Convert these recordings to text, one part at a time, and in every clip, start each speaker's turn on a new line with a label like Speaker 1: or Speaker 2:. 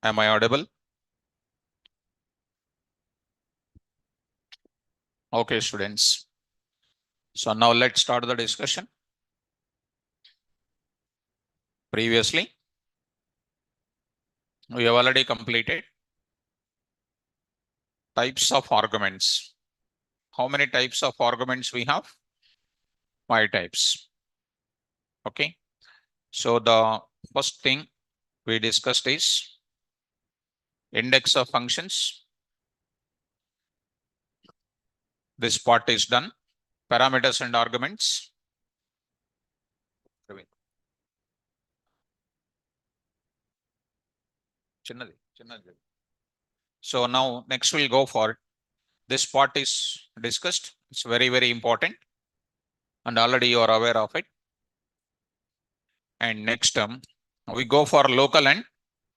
Speaker 1: Am I audible? Okay, students. So now let's start the discussion. Previously, we have already completed types of arguments. How many types of arguments we have? 5 types. Okay. So the first thing we discussed is index of functions. This part is done. Parameters and arguments. So now next we'll go for this part is discussed. It's very, very important. And already you are aware of it. And next we go for local and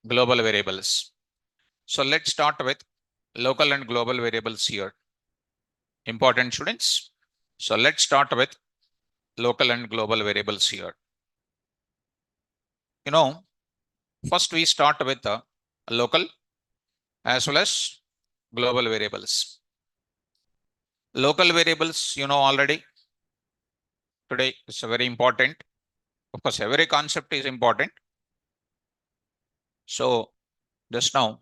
Speaker 1: global variables. So let's start with local and global variables here. Important students. So let's start with local and global variables here. First we start with local as well as global variables. Local variables, already. Today it's very important. Of course, every concept is important. So just now,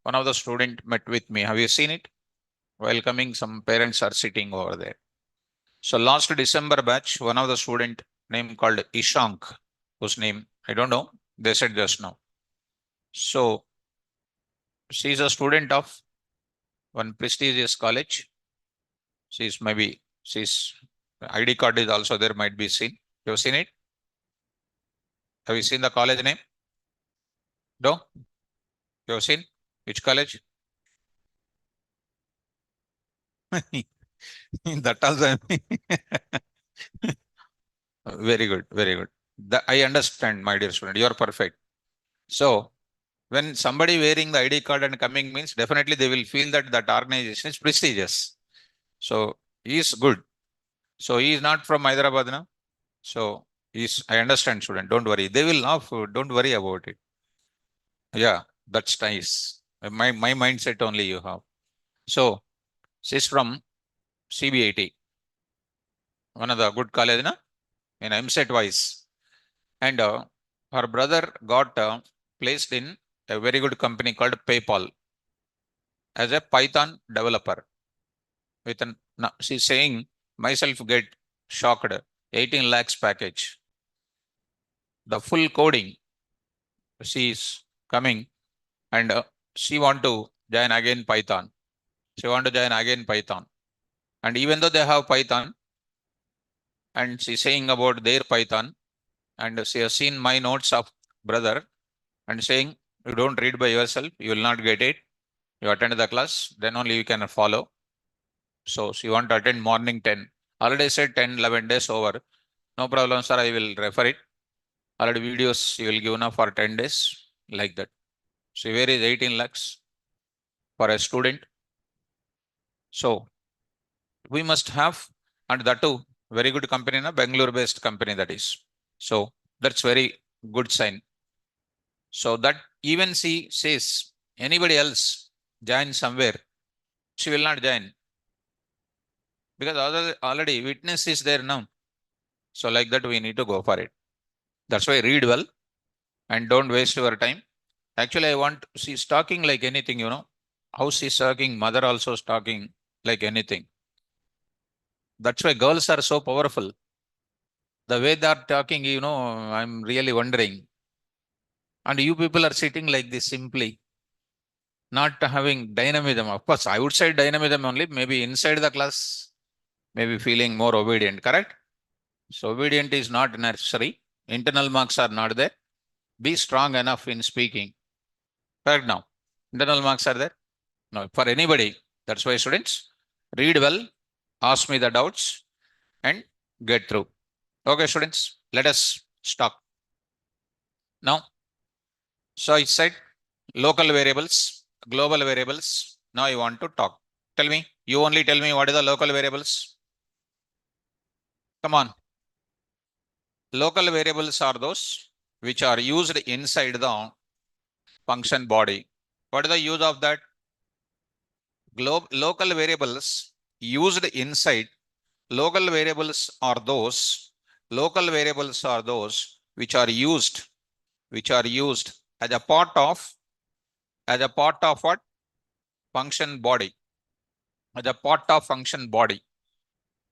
Speaker 1: one of the student met with me. Have you seen it? While coming, some parents are sitting over there. So last December batch, one of the student name called Ishank, whose name I don't know. They said just now. So she's a student of one prestigious college. She's ID card is also there, might be seen. You have seen it? Have you seen the college name? No? You have seen? Which college? That also. Very good, very good. I understand, my dear student. You are perfect. So when somebody wearing the ID card and coming means definitely they will feel that that organization is prestigious. So he is good. So he is not from Hyderabad now. So I understand, student. Don't worry. They will laugh. Don't worry about it. Yeah, that's nice. My mindset only you have. So she's from CBIT, one of the good college na, in MSET wise. And her brother got placed in a very good company called PayPal as a Python developer. She's saying myself get shocked. 18 lakhs package. The full coding. She is coming and she want to join again Python. She want to join again Python. And even though they have Python, and she's saying about their Python, and she has seen my notes of brother and saying, you don't read by yourself, you will not get it. You attend the class, then only you can follow. So she want to attend morning 10. Already said 10, 11 days over. No problem, sir. I will refer it. Already videos you will give now for 10 days. Like that. So where is 18 lakhs for a student? So we must have, and that too, very good company, Bangalore based company that is. So that's very good sign. So that even she says anybody else join somewhere, she will not join. Because already witness is there now. So like that, we need to go for it. That's why read well and don't waste your time. Actually, she's talking like anything, how she's talking, mother also is talking like anything. That's why girls are so powerful. The way they're talking, I'm really wondering. And you people are sitting like this simply, not having dynamism. Of course, I would say dynamism only, maybe inside the class, maybe feeling more obedient, correct? So obedient is not necessary. Internal marks are not there. Be strong enough in speaking. Correct now. Internal marks are there? No, for anybody. That's why students, read well, ask me the doubts and get through. Okay, students, let us stop. Now, so I said local variables, global variables. Now I want to talk. Tell me, you only tell me what is the local variables. Come on. Local variables are those which are used inside the function body. What is the use of that? Local variables used inside. Local variables are those. Local variables are those which are used as a part of what? Function body. As a part of function body.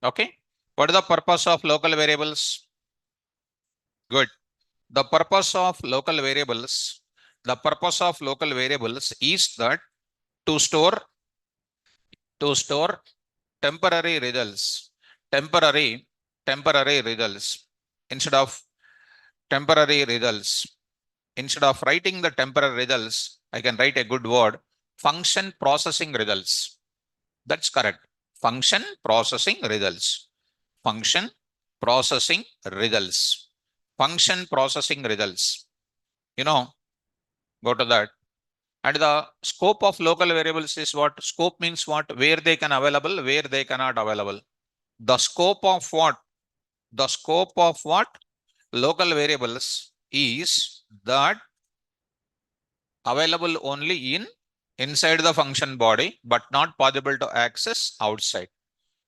Speaker 1: Okay. What is the purpose of local variables? Good. The purpose of local variables, is that to store temporary results, temporary results instead of temporary results. Instead of writing the temporary results, I can write a good word, function processing results. That's correct. Function processing results. Function processing results. Function processing results. You know, go to that. And the scope of local variables is what? Scope means what? Where they can available, where they cannot available. The scope of what? The scope of what? Local variables is that available only inside the function body, but not possible to access outside.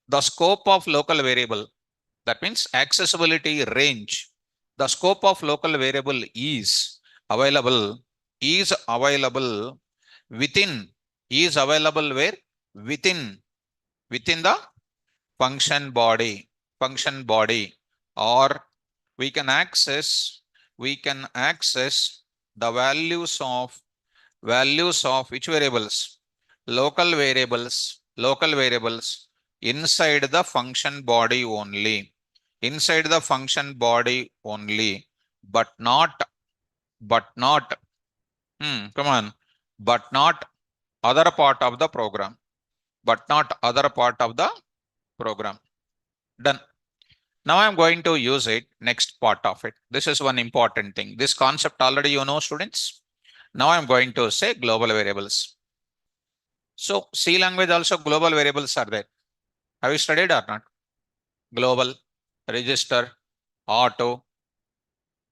Speaker 1: The scope of local variable, that means accessibility range. The scope of local variable is available within, is available where? Within the function body, or we can access the values of which variables? Local variables inside the function body only. Inside the function body only, but not, come on, but not other part of the program. But not other part of the program. Done. Now I'm going to use it, next part of it. This is one important thing. This concept already you know, students. Now I'm going to say global variables. So C language also global variables are there. Have you studied or not? Global, register, auto,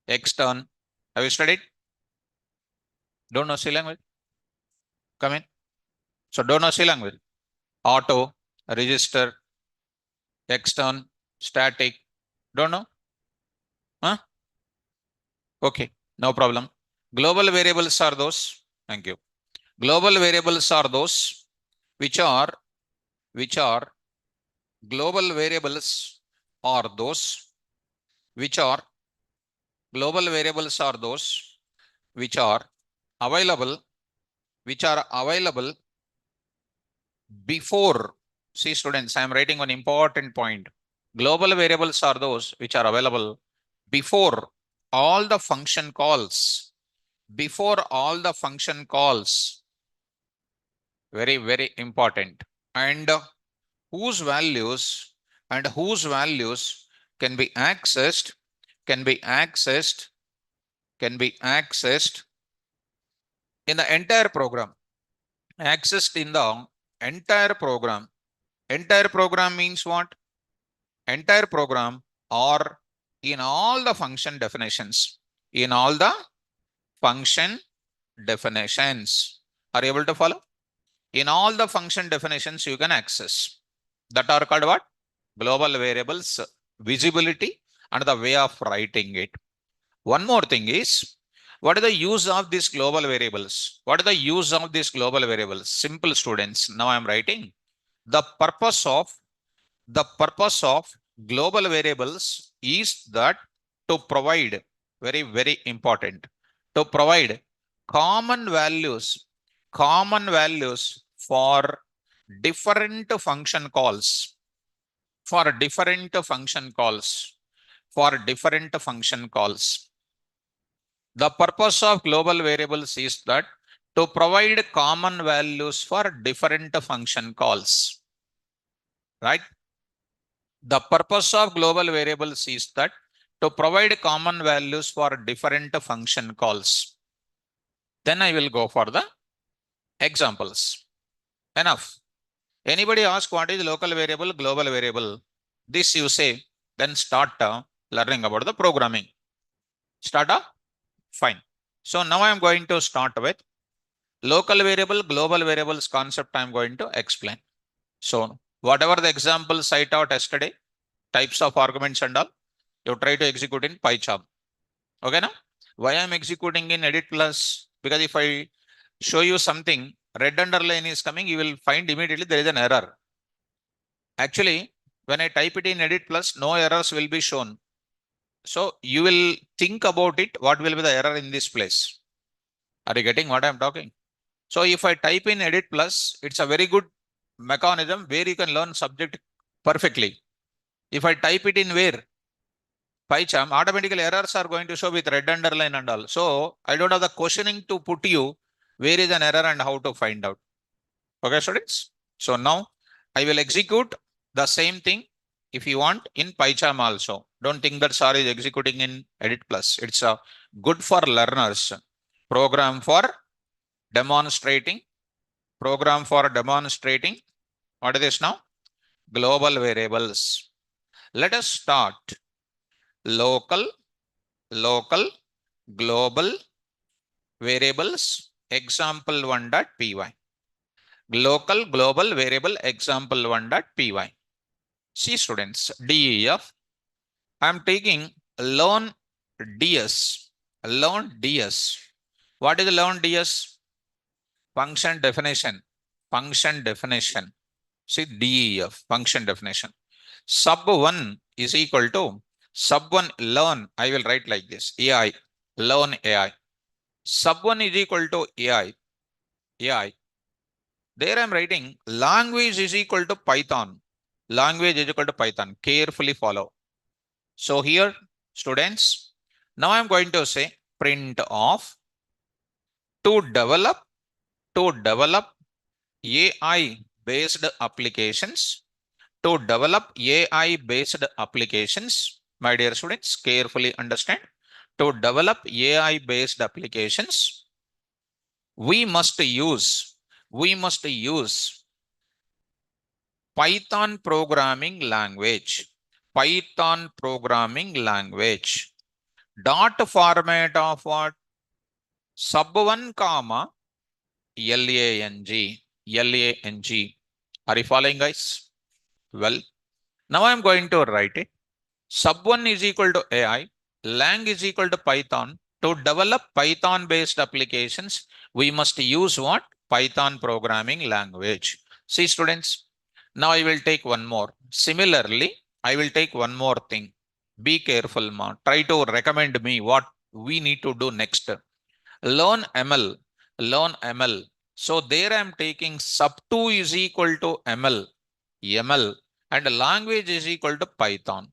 Speaker 1: extern. Have you studied? Don't know C language? Come in. So don't know C language. Auto, register, extern, static. Don't know? Huh? Okay, no problem. Global variables are those. Thank you. Global variables are those which are global variables are those which are global variables are those which are available before. See students, I am writing one important point. Global variables are those which are available before all the function calls. Before all the function calls. Very, very important. And whose values can be accessed in the entire program. Accessed in the entire program. Entire program means what? Entire program or in all the function definitions. In all the function definitions. Are you able to follow? In all the function definitions you can access. That are called what? Global variables, visibility and the way of writing it. One more thing is, what is the use of these global variables? What is the use of these global variables? Simple students. Now I am writing. The purpose of global variables is that to provide, very, very important, to provide common values for different function calls. For different function calls. The purpose of global variables is that to provide common values for different function calls. Right? The purpose of global variables is that to provide common values for different function calls. Then I will go for the examples. Enough. Anybody ask what is local variable, global variable? This you say, then start learning about the programming. Start? Fine. So now I am going to start with local variable, global variables concept I am going to explain. So whatever the examples I taught yesterday, types of arguments and all, you try to execute in PyCharm. Okay now? Why I am executing in edit plus? Because if I show you something, red underline is coming, you will find immediately there is an error. Actually, when I type it in edit plus, no errors will be shown. So you will think about it, what will be the error in this place? Are you getting what I'm talking? So if I type in edit plus, it's a very good mechanism where you can learn subject perfectly. If I type it in where? PyCharm, automatically errors are going to show with red underline and all. So I don't have the questioning to put you where is an error and how to find out. Okay, students? So now I will execute the same thing if you want in PyCharm also. Don't think that SAR is executing in Edit Plus. It's a good for learners. Program for demonstrating. Program for demonstrating. What is this now? Global variables. Let us start. Local, local, global variables. Example 1.py. Local, global variable example 1.py. See students, DEF, I am taking learn DS. Learn DS. What is learn DS? Function definition. Function definition. See DEF, function definition. Sub 1 is equal to sub 1 learn. I will write like this. AI. Learn AI. Sub 1 is equal to AI. AI. There I am writing language is equal to Python. Language is equal to Python. Carefully follow. So here, students, now I'm going to say print of to develop AI based applications, to develop AI based applications. My dear students, carefully understand. To develop AI based applications, we must use Python programming language. Python programming language. Dot format of what? Sub 1 comma LANG. LANG. Are you following, guys? Well, now I'm going to write it. Sub 1 is equal to AI. Lang is equal to Python. To develop Python based applications, we must use what? Python programming language. See, students, now I will take one more. Similarly, I will take one more thing. Be careful, ma. Try to recommend me what we need to do next. Learn ML. Learn ML. So there I am taking sub 2 is equal to ML. ML and language is equal to Python.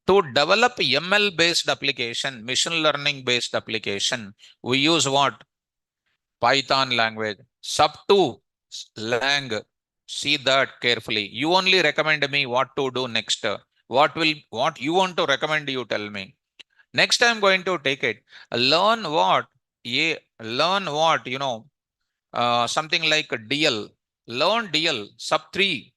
Speaker 1: To develop ML based application, machine learning based application, we use what? Python language. Sub 2 lang. See that carefully. You only recommend me what to do next. What you want to recommend, you tell me. Next I'm going to take it. Learn what? Learn what? Something like DL. Learn DL. Sub 3.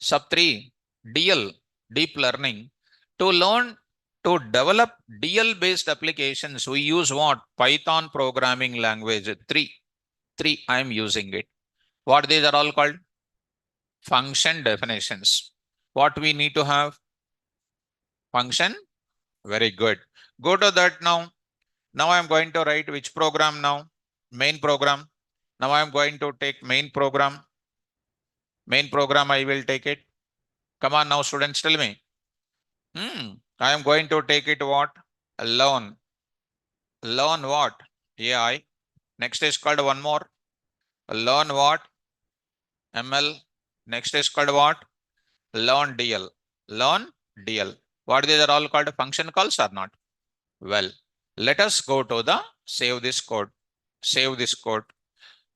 Speaker 1: Sub 3. DL. Deep learning. To learn to develop DL based applications, we use what? Python programming language 3. 3. I am using it. What these are all called? Function definitions. What we need to have? Function. Very good. Go to that now. Now I am going to write which program now? Main program. Now I am going to take main program. Main program I will take it. Come on now students, tell me. I am going to take it what? Learn. Learn what? AI. Next is called one more. Learn what? ML. Next is called what? Learn DL. Learn DL. What these are all called? Function calls or not? Well, let us go to the save this code. Save this code.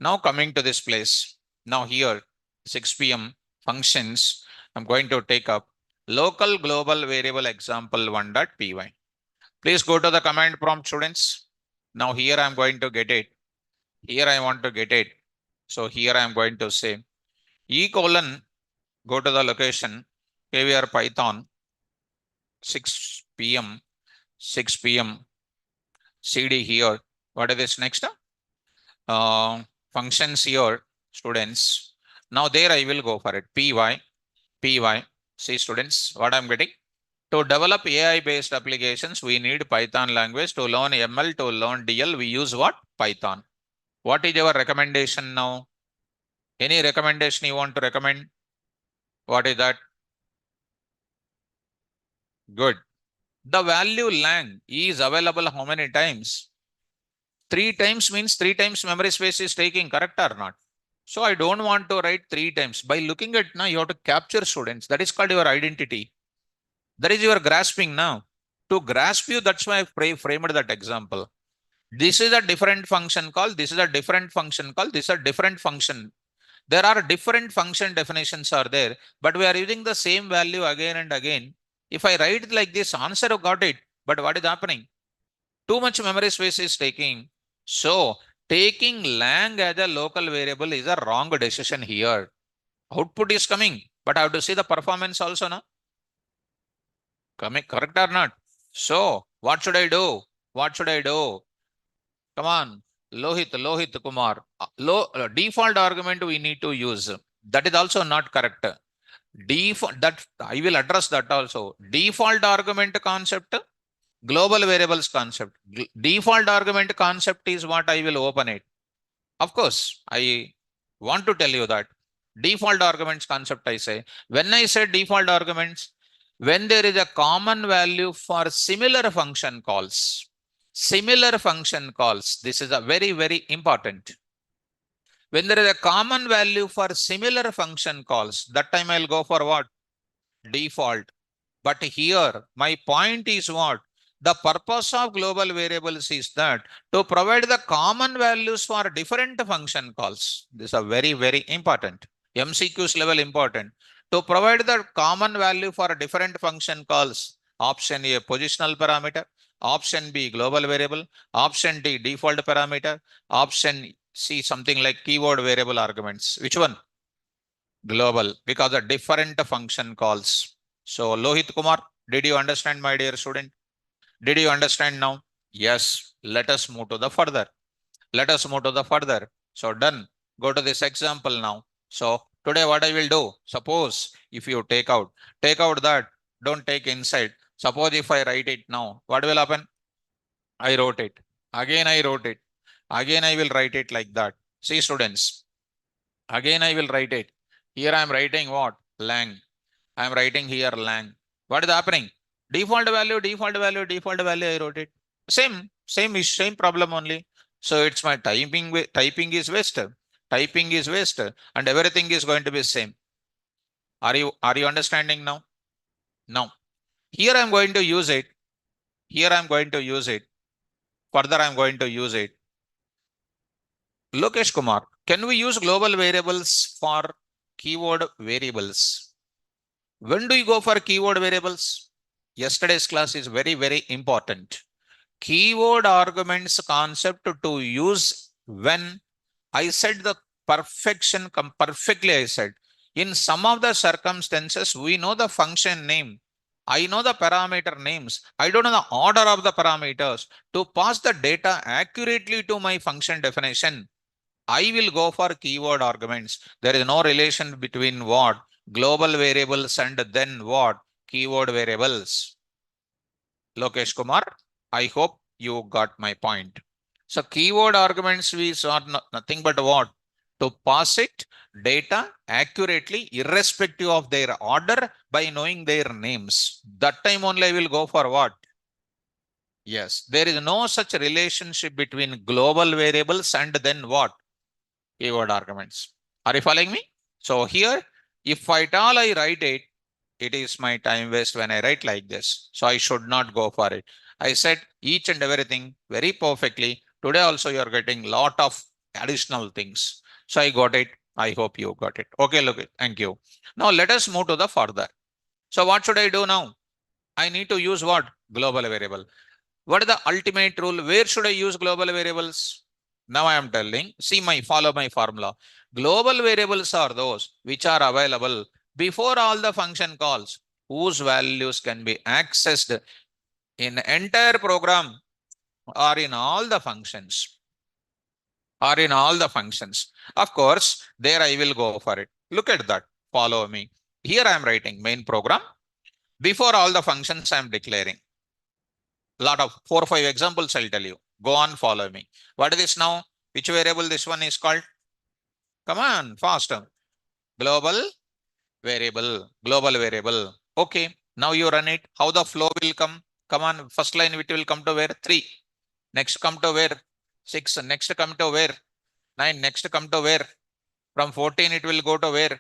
Speaker 1: Now coming to this place. Now here 6 p.m. functions. I'm going to take up local global variable example 1.py. Please go to the command prompt, students. Now here I'm going to get it. Here I want to get it. So here I'm going to say E colon, go to the location, KVR Python 6 p.m. 6 p.m. CD here What is this next? Functions here, students. Now there I will go for it. Py. See students, what I'm getting? To develop AI based applications, we need Python language. To learn ML, to learn DL, we use what? Python. What is your recommendation now? Any recommendation you want to recommend? What is that? Good. The value lang is available how many times? 3 times means 3 times memory space is taking, correct or not? So I don't want to write 3 times. By looking at now, you have to capture students. That is called your identity. That is your grasping now. To grasp you, that's why I framed that example. This is a different function call. This is a different function call. This is a different function. There are different function definitions are there, but we are using the same value again and again. If I write it like this, answer got it. But what is happening? Too much memory space is taking. So taking lang as a local variable is a wrong decision here. Output is coming, but I have to see the performance also now. Coming correct or not? So what should I do? What should I do? Come on, Lohit Kumar. Default argument we need to use. That is also not correct. Default that I will address that also. Default argument concept, global variables concept. Default argument concept is what I will open it. Of course, I want to tell you that default arguments concept I say. When I say default arguments, when there is a common value for similar function calls, this is a very, very important. When there is a common value for similar function calls, that time I'll go for what? Default. But here, my point is what? The purpose of global variables is that to provide the common values for different function calls. This is very, very important. MCQs level important. To provide the common value for different function calls. Option A, positional parameter. Option B, global variable. Option D, default parameter. Option C, something like keyword variable arguments. Which one? Global, because of different function calls. So Lohit Kumar, did you understand, my dear student? Did you understand now? Yes. Let us move to the further. Let us move to the further. So done. Go to this example now. So today what I will do, suppose if you take out that, don't take inside. Suppose if I write it now, what will happen? I wrote it. Again I wrote it. Again I will write it like that. See students, again I will write it. Here I am writing what? Lang. I am writing here lang. What is happening? Default value, I wrote it. Same problem only. So it's my typing is waste. Typing is waste and everything is going to be same. Are you understanding now? Now, here I'm going to use it. Here I'm going to use it. Further I'm going to use it. Lokesh Kumar, can we use global variables for keyword variables? When do you go for keyword variables? Yesterday's class is very, very important. Keyword arguments concept to use when I said the perfection, perfectly I said. In some of the circumstances, we know the function name. I know the parameter names. I don't know the order of the parameters. To pass the data accurately to my function definition, I will go for keyword arguments. There is no relation between what? Global variables and then what? Keyword variables. Lokesh Kumar, I hope you got my point. So keyword arguments is nothing but what? To pass it data accurately irrespective of their order by knowing their names. That time only I will go for what? Yes, there is no such relationship between global variables and then what? Keyword arguments. Are you following me? So here, if at all I write it, it is my time waste when I write like this. So I should not go for it. I said each and everything very perfectly. Today also you are getting lot of additional things. So I got it. I hope you got it. Okay, look it. Thank you. Now let us move to the further. So what should I do now? I need to use what? Global variable. What is the ultimate rule? Where should I use global variables? Now I am telling, follow my formula. Global variables are those which are available before all the function calls, whose values can be accessed in entire program or in all the functions. or in all the functions. Of course, there I will go for it. Look at that. Follow me. Here I am writing main program. Before all the functions I am declaring. Lot of 4 or 5 examples I'll tell you. Go on, follow me. What is this now? Which variable this one is called? Come on, faster. Global variable. Global variable. Okay. Now you run it. How the flow will come? Come on. First line it will come to where? 3. Next come to where? 6. Next come to where? 9. Next come to where? From 14 it will go to where?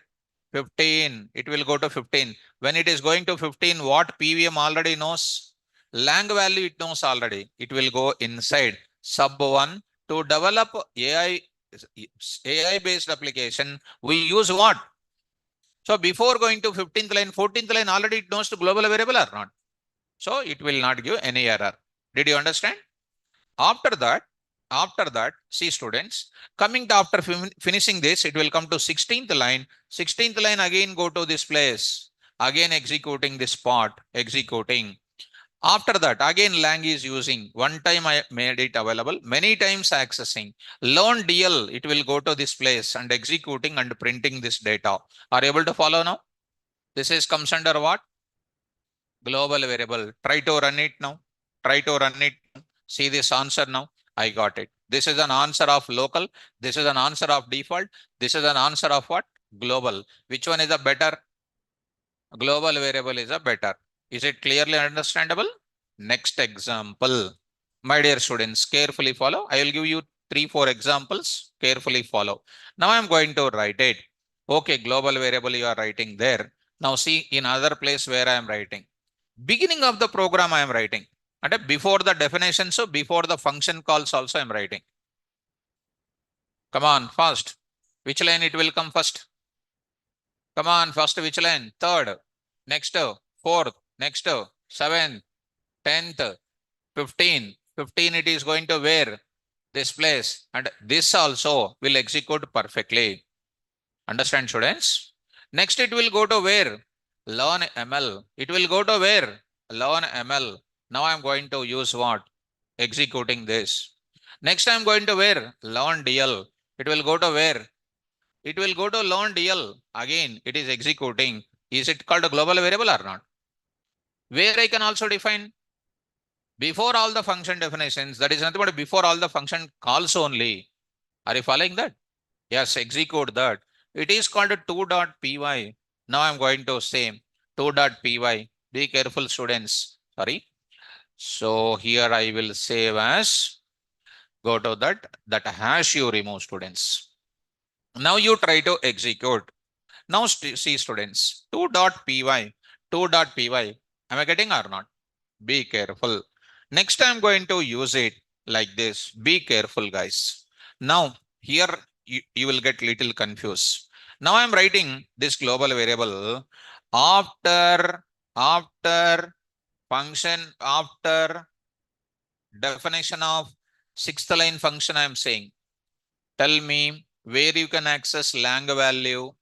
Speaker 1: 15. It will go to 15. When it is going to 15, what PVM already knows? Lang value it knows already. It will go inside sub 1 to develop AI based application. We use what? So before going to 15th line, 14th line already it knows the global variable or not. So it will not give any error. Did you understand? After that, see students, coming to after finishing this, it will come to 16th line. 16th line again go to this place. Again executing this part, executing. After that, again Lang is using. One time I made it available, many times accessing. Learn DL, it will go to this place and executing and printing this data. Are you able to follow now? This is comes under what? Global variable. Try to run it now. Try to run it. See this answer now. I got it. This is an answer of local. This is an answer of default. This is an answer of what? Global. Which one is a better? Global variable is a better. Is it clearly understandable? Next example. My dear students, carefully follow. I will give you 3-4 examples. Carefully follow. Now I am going to write it. Okay, global variable you are writing there. Now see in other place where I am writing. Beginning of the program I am writing. And before the definition, so before the function calls also I am writing. Come on, first. Which line it will come first? Come on, first which line? Third. Next, fourth. Next, seventh, 10th, 15. 15 it is going to where? This place. And this also will execute perfectly. Understand, students? Next, it will go to where? Learn ML. It will go to where? Learn ML. Now I'm going to use what? Executing this. Next, I'm going to where? Learn DL. It will go to where? It will go to learn DL. Again, it is executing. Is it called a global variable or not? Where I can also define before all the function definitions, that is nothing but before all the function calls only. Are you following that? Yes, execute that. It is called a 2.py. Now I'm going to say 2.py. Be careful, students. Sorry. So here I will save as, go to that hash you remove, students. Now you try to execute. Now see, students, 2.py, 2.py. Am I getting or not? Be careful. Next I'm going to use it like this. Be careful, guys. Now here you will get little confused. Now I'm writing this global variable after function, after definition of 6th line function I am saying. Tell me where you can access lang value.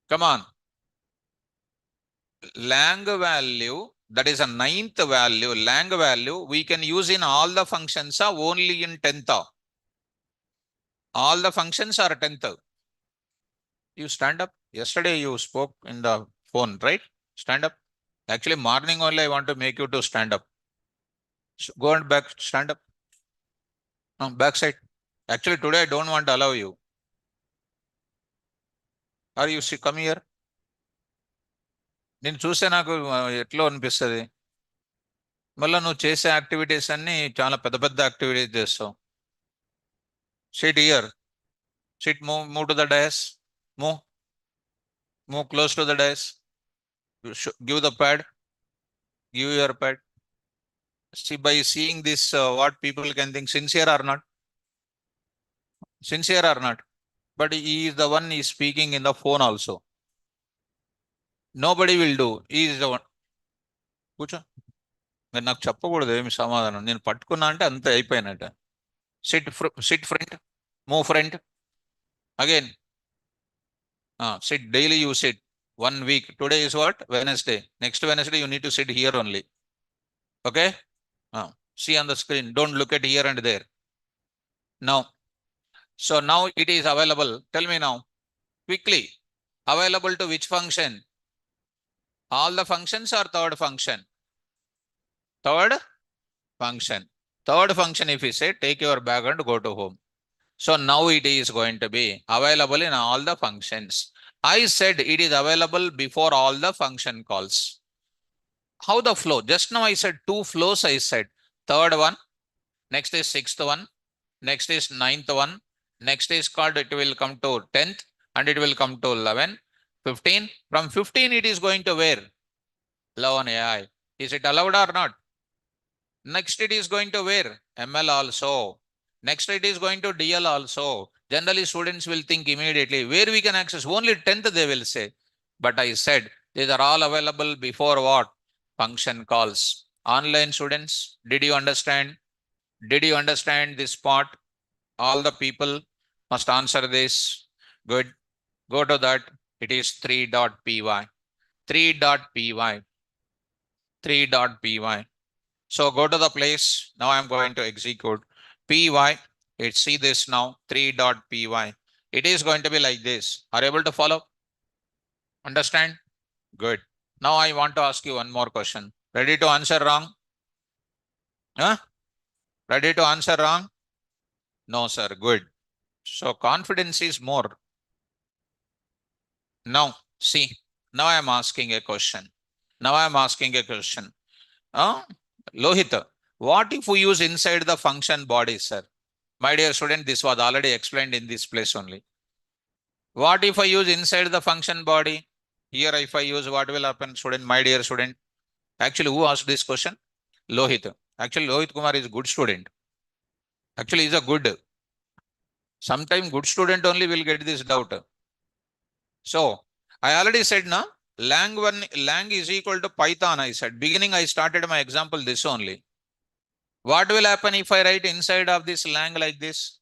Speaker 1: Come on. Lang value, that is a 9th value, lang value, we can use in all the functions or only in 10th. All the functions are 10th. You stand up. Yesterday you spoke in the phone, right? Stand up. Actually, morning only I want to make you to stand up. Go and back, stand up. No, back side. Actually, today I don't want to allow you. Or you see, come here. నేను చూస్తే నాకు ఎట్లో అనిపిస్తుంది. మళ్ళీ నువ్వు చేసే activities అన్ని చాలా పెద్ద పెద్ద యాక్టివిటీస్ చేస్తావు. Sit here. Sit, move to the dais. Move close to the dais. Give the pad. Give your pad. See, by seeing this, what people can think, sincere or not? Sincere or not? But he is the one is speaking in the phone also. Nobody will do. He is the one. కూర్చో. మీరు నాకు చెప్పకూడదు ఏమి సమాధానం. నేను పట్టుకున్నా అంటే అంతే అయిపోయినట్ట. Sit front. Move front. Again. Sit daily you sit. 1 week. Today is what? Wednesday. Next Wednesday you need to sit here only. Okay? See on the screen. Don't look at here and there. Now, so now it is available. Tell me now, quickly. Available to which function? All the functions or third function? Third function. Third function, if you say, take your bag and go to home. So now it is going to be available in all the functions. I said it is available before all the function calls. How the flow? Just now I said two flows. I said third one, next is sixth one, next is ninth one, next is called it will come to 10th and it will come to 11, 15. From 15 it is going to where? 11 AI. Is it allowed or not? Next it is going to where? ML also. Next it is going to DL also. Generally students will think immediately where we can access only 10th they will say. But I said these are all available before what? Function calls. Online students, did you understand? Did you understand this part? All the people must answer this. Good. Go to that. It is 3.py. 3.py. 3.py. So go to the place. Now I'm going to execute py. Let's see this now. 3.py. It is going to be like this. Are you able to follow? Understand? Good. Now I want to ask you one more question. Ready to answer wrong? Huh? Ready to answer wrong? No, sir. Good. So confidence is more. Now, see. Now I am asking a question. Now I am asking a question. Lohit, what if we use inside the function body, sir? My dear student, this was already explained in this place only. What if I use inside the function body? Here, if I use, what will happen, student? My dear student. Actually, who asked this question? Lohit. Actually, Lohit Kumar is a good student. Actually, he's a good. Sometime good student only will get this doubt. So, I already said, na, lang is equal to Python, I said. Beginning, I started my example this only. What will happen if I write inside of this lang like this?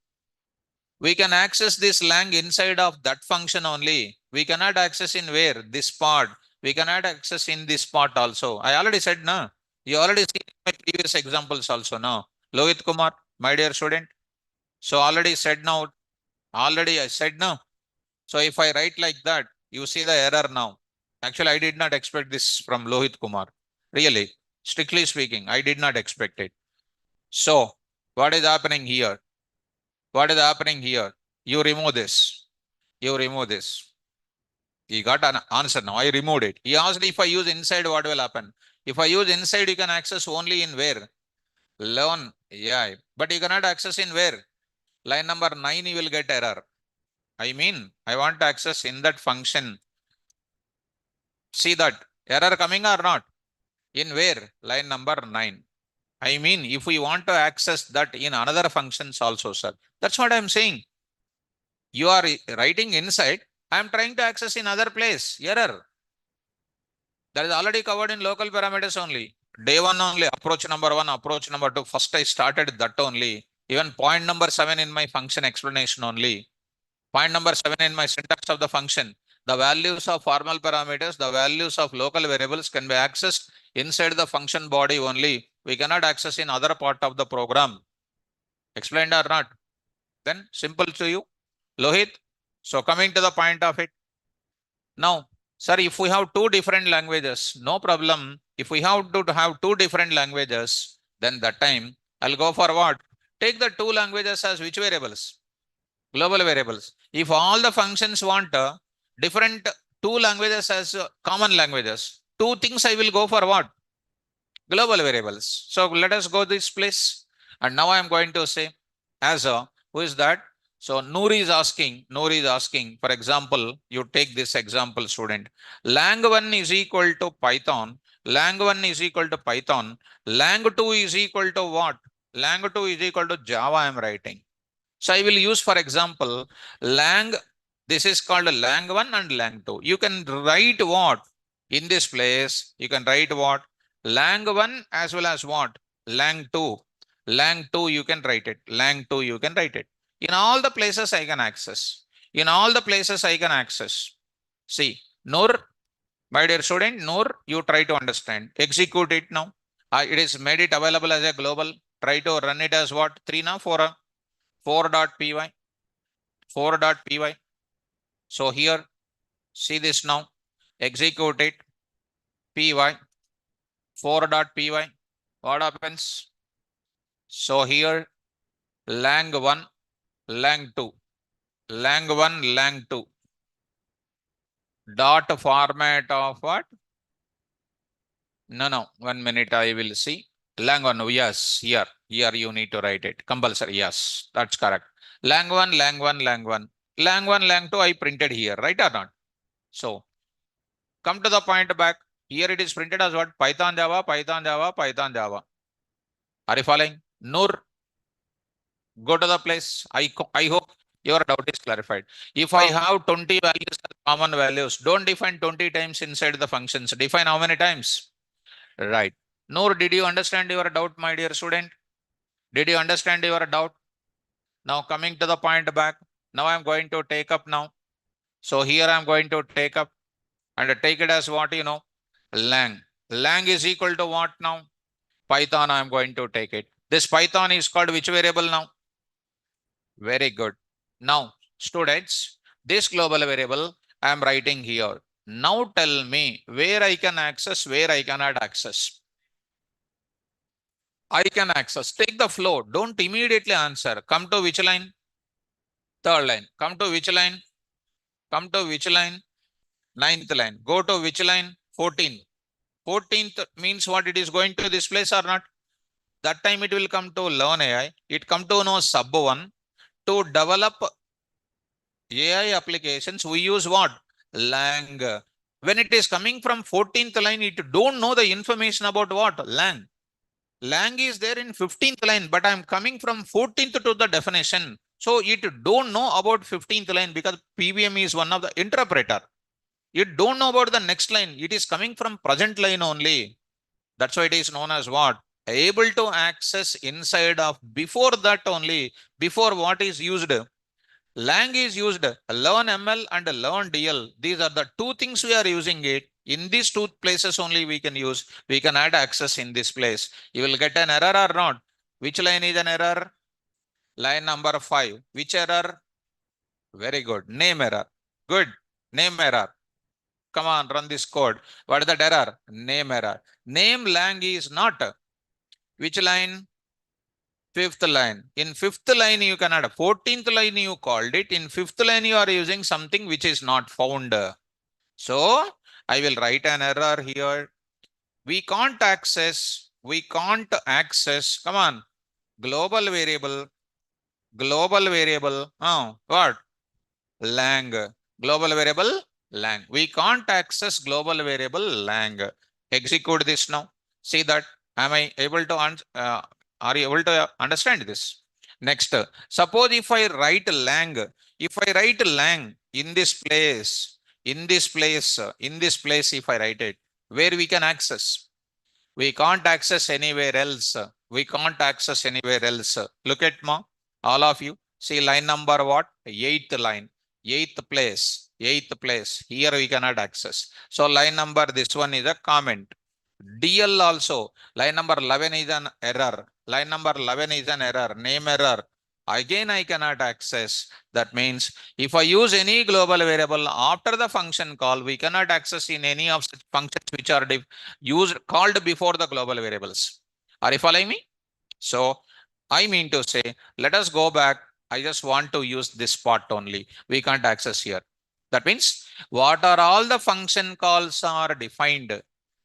Speaker 1: We can access this lang inside of that function only. We cannot access in where? This part. We cannot access in this part also. I already said, no. You already seen my previous examples also, no. Lohit Kumar, my dear student. So already said now. Already I said no. So if I write like that, you see the error now. Actually, I did not expect this from Lohit Kumar. Really, strictly speaking, I did not expect it. So what is happening here? What is happening here? You remove this. You remove this. He got an answer now. I removed it. He asked if I use inside, what will happen? If I use inside, you can access only in where? 11. Yeah. But you cannot access in where? Line number 9, you will get error. I mean, I want to access in that function. See that error coming or not? In where? Line number 9. I mean, if we want to access that in another functions also, sir. That's what I'm saying. You are writing inside. I'm trying to access in other place. Error. That is already covered in local parameters only. Day 1 only, approach number 1, approach number 2. First I started that only. Even point number 7 in my function explanation only. Point number 7 in my syntax of the function. The values of formal parameters, the values of local variables can be accessed inside the function body only. We cannot access in other part of the program. Explained or not? Then simple to you. Lohit. So coming to the point of it. Now, sir, if we have two different languages, no problem. If we have to have two different languages, then that time I'll go for what? Take the two languages as which variables? Global variables. If all the functions want different two languages as common languages, two things I will go for what? Global variables. So let us go this place. And now I am going to say as a, who is that? So Noor is asking, for example, you take this example, student. Lang1 is equal to Python. Lang1 is equal to Python. Lang2 is equal to what? Lang2 is equal to Java I am writing. So I will use, for example, lang, this is called lang1 and lang2. You can write what? In this place, you can write what? Lang1 as well as what? Lang2. Lang2 you can write it. Lang2 you can write it. In all the places I can access. In all the places I can access. See, Noor, my dear student, Noor, you try to understand. Execute it now. It is made it available as a global. Try to run it as what? 3 now, 4. 4.py, 4.py. So here, see this now, execute it, py, 4.py. What happens? So here, lang 1, lang 2, lang 1, lang 2, dot format of what? No, 1 minute, I will see. Lang 1, yes, here you need to write it. Compulsory, yes, that's correct. Lang 1, lang 1, lang 1. Lang 1, lang 2, I printed here, right or not? So, come to the point back. Here it is printed as what? Python, Java, Python, Java, Python, Java. Are you following? Nur, go to the place. I hope your doubt is clarified. If I have 20 values as common values, don't define 20 times inside the functions. Define how many times? Right. Noor, did you understand your doubt, my dear student? Did you understand your doubt? Now coming to the point back. Now I'm going to take up now. So here I'm going to take up and take it as what you know. Lang. Lang is equal to what now? Python I'm going to take it. This Python is called which variable now? Very good. Now, students, this global variable I am writing here. Now tell me where I can access, where I cannot access. I can access. Take the flow. Don't immediately answer. Come to which line? Third line. Come to which line? Come to which line? Ninth line. Go to which line? 14th. 14th means what, it is going to this place or not? That time it will come to learn AI. It come to know sub 1. To develop AI applications, we use what? Lang. When it is coming from 14th line, it don't know the information about what? Lang. Lang is there in 15th line, but I'm coming from 14th to the definition. So it don't know about 15th line because PVM is one of the interpreter. You don't know about the next line. It is coming from present line only. That's why it is known as what? Able to access inside of before that only. Before what is used? Lang is used. Learn ML and learn DL. These are the two things we are using it. In these two places only we can use. We can add access in this place. You will get an error or not? Which line is an error? Line number 5. Which error? Very good. Name error. Good. Name error. Come on, run this code. What is that error? Name error. Name lang is not. Which line? Fifth line. In fifth line, you can add. 14th line, you called it. In fifth line, you are using something which is not found. So, I will write an error here. We can't access. Come on. Global variable. Oh, what? Lang. Global variable lang. We can't access global variable lang. Execute this now. See that. Am I able to are you able to understand this? Next, suppose if I write lang, in this place, if I write it, where we can access? We can't access anywhere else. Look at all of you. See line number what? Eighth line. Eighth place. Here we cannot access. So line number, this one is a comment. DL also. Line number 11 is an error. Name error. Again, I cannot access. That means if I use any global variable after the function call, we cannot access in any of such functions which are called before the global variables. Are you following me? So I mean to say, let us go back. I just want to use this part only. We can't access here. That means what are all the function calls are defined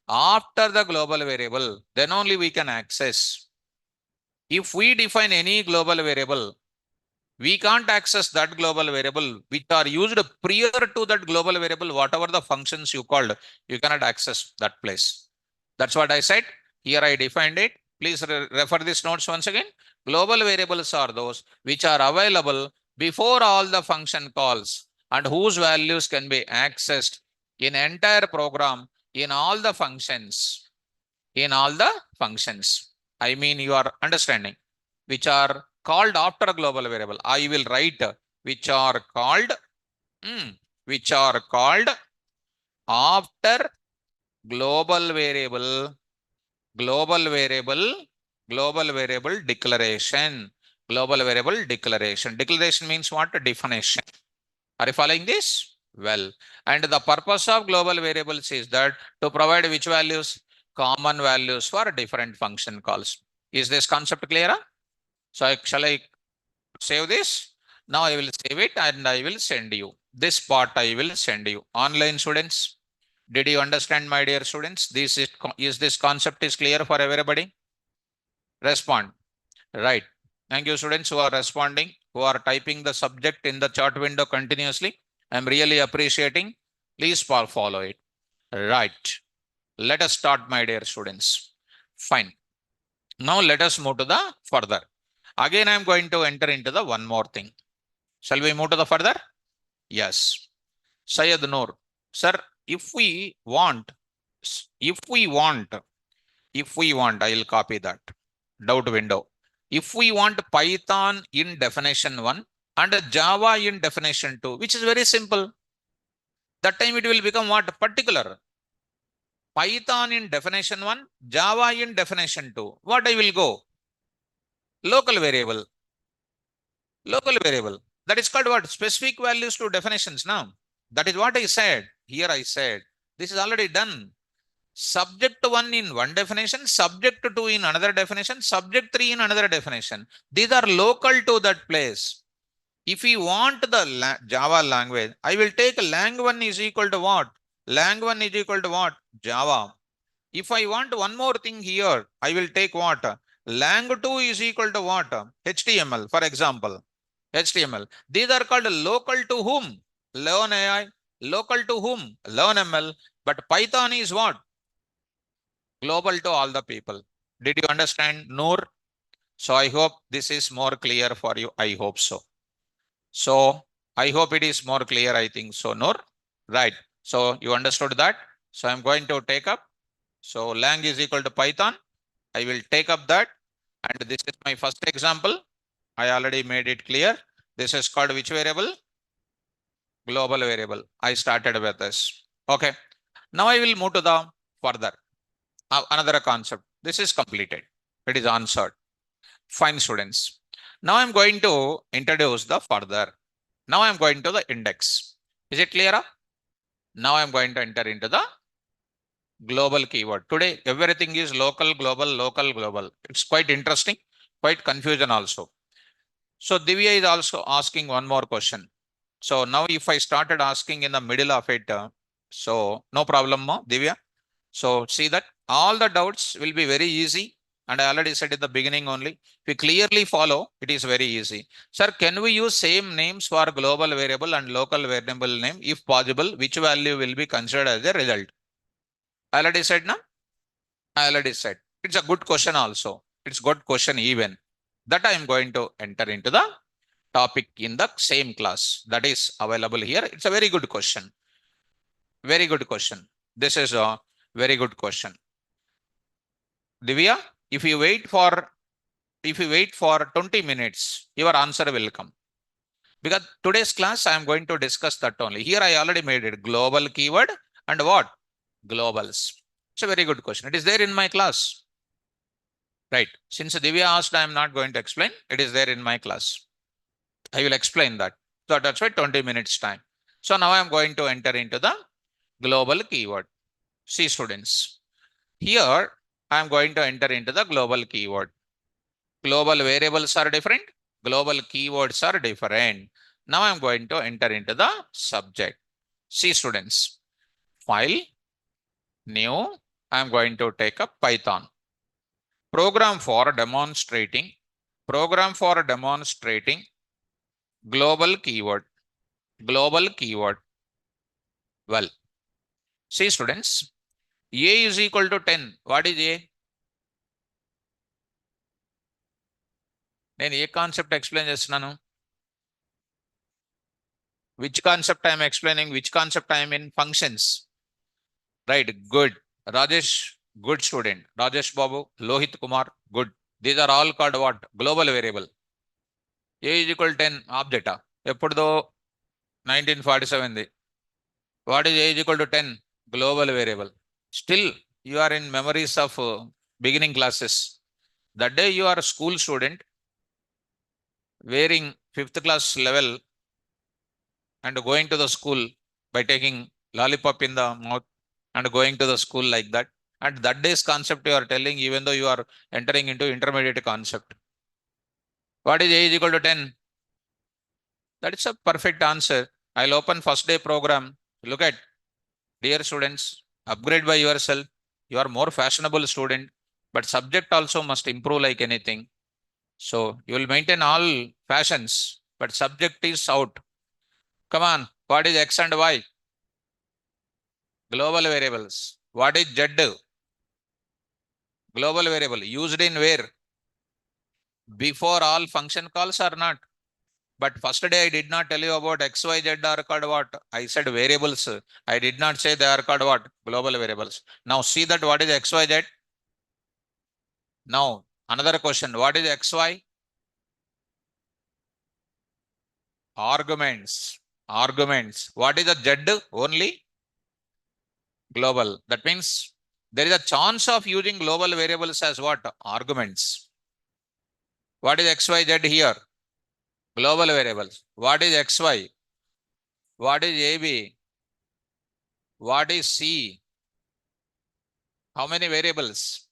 Speaker 1: after the global variable, then only we can access. If we define any global variable, we can't access that global variable which are used prior to that global variable, whatever the functions you called, you cannot access that place. That's what I said. Here I defined it. Please refer these notes once again. Global variables are those which are available before all the function calls and whose values can be accessed in entire program in all the functions. I mean, you are understanding, which are called after a global variable. I will write which are called after global variable declaration. Global variable declaration. Declaration means what? Definition. Are you following this? Well, and the purpose of global variables is that to provide which values? Common values for different function calls. Is this concept clear? So shall I save this? Now I will save it and I will send you. This part I will send you. Online students, did you understand, my dear students? Is this concept is clear for everybody? Respond. Right. Thank you, students who are responding, who are typing the subject in the chat window continuously. I'm really appreciating. Please follow it. Right. Let us start, my dear students. Fine. Now let us move to the further. Again, I'm going to enter into the one more thing. Shall we move to the further? Yes. Syed Noor. Sir, if we want, I will copy that. Doubt window. If we want Python in definition 1 and Java in definition 2, which is very simple, that time it will become what? Particular. Python in definition 1, Java in definition 2. What I will go? Local variable. Local variable. That is called what? Specific values to definitions now. That is what I said. Here I said. This is already done. Subject 1 in one definition, subject 2 in another definition, subject 3 in another definition. These are local to that place. If we want the Java language, I will take lang1 is equal to what? Lang1 is equal to what? Java. If I want one more thing here, I will take what? Lang2 is equal to what? HTML, for example. HTML. These are called local to whom? Learn AI. Local to whom? Learn ML. But Python is what? Global to all the people. Did you understand, Noor? So I hope this is more clear for you. I hope so. So I hope it is more clear. I think so, Noor. Right. So you understood that. So I'm going to take up. So lang is equal to Python. I will take up that. And this is my first example. I already made it clear. This is called which variable? Global variable. I started with this. Okay. Now I will move to the further. Another concept. This is completed. It is answered. Fine, students. Now I'm going to introduce the further. Now I'm going to the index. Is it clear? Now I'm going to enter into the global keyword. Today, everything is local, global, local, global. It's quite interesting, quite confusion also. So Divya is also asking one more question. So now if I started asking in the middle of it, so no problem, Divya. So see that all the doubts will be very easy. And I already said in the beginning only, if we clearly follow, it is very easy. Sir, can we use same names for global variable and local variable name? If possible, which value will be considered as a result? I already said, no? I already said. It's a good question also. It's good question even. That I am going to enter into the topic in the same class that is available here. It's a very good question. Very good question. This is a very good question. Divya, if you wait for 20 minutes, your answer will come. Because today's class, I am going to discuss that only. Here I already made it global keyword and what? Globals. It's a very good question. It is there in my class. Right. Since Divya asked, I am not going to explain. It is there in my class. I will explain that. So that's why 20 minutes time. So now I am going to enter into the global keyword. See, students. Here I am going to enter into the global keyword. Global variables are different. Global keywords are different. Now I'm going to enter into the subject. See, students. File, new. I'm going to take up Python. Program for demonstrating global keyword. Global keyword. Well, see, students. A is equal to 10. What is A? నేను ఏ concept explain చేస్తున్నాను? Which concept I am explaining? Which concept I am in? Functions. Right, good. Rajesh, good student. Rajesh Babu, Lohit Kumar, good. These are all called what? Global variable. A is equal to 10, object. ఎప్పుడుదో 1947. What is A is equal to 10? Global variable. Still, you are in memories of beginning classes. That day you are a school student. wearing fifth class level and going to the school by taking lollipop in the mouth and going to the school like that. And that day's concept you are telling, even though you are entering into intermediate concept. What is A is equal to 10? That is a perfect answer. I'll open first day program. Look at, dear students, upgrade by yourself. You are more fashionable student, but subject also must improve like anything. So you will maintain all fashions, but subject is out. Come on, what is X and Y? Global variables. What is Z? Global variable. Used in where? Before all function calls or not? But first day I did not tell you about X, Y, Z are called what? I said variables. I did not say they are called what? Global variables. Now see that what is X, Y, Z? Now another question. What is X, Y? Arguments. Arguments. What is the Z? Only global. That means there is a chance of using global variables as what? Arguments. What is X, Y, Z here? Global variables. What is X, Y? What is AB? What is C? How many variables?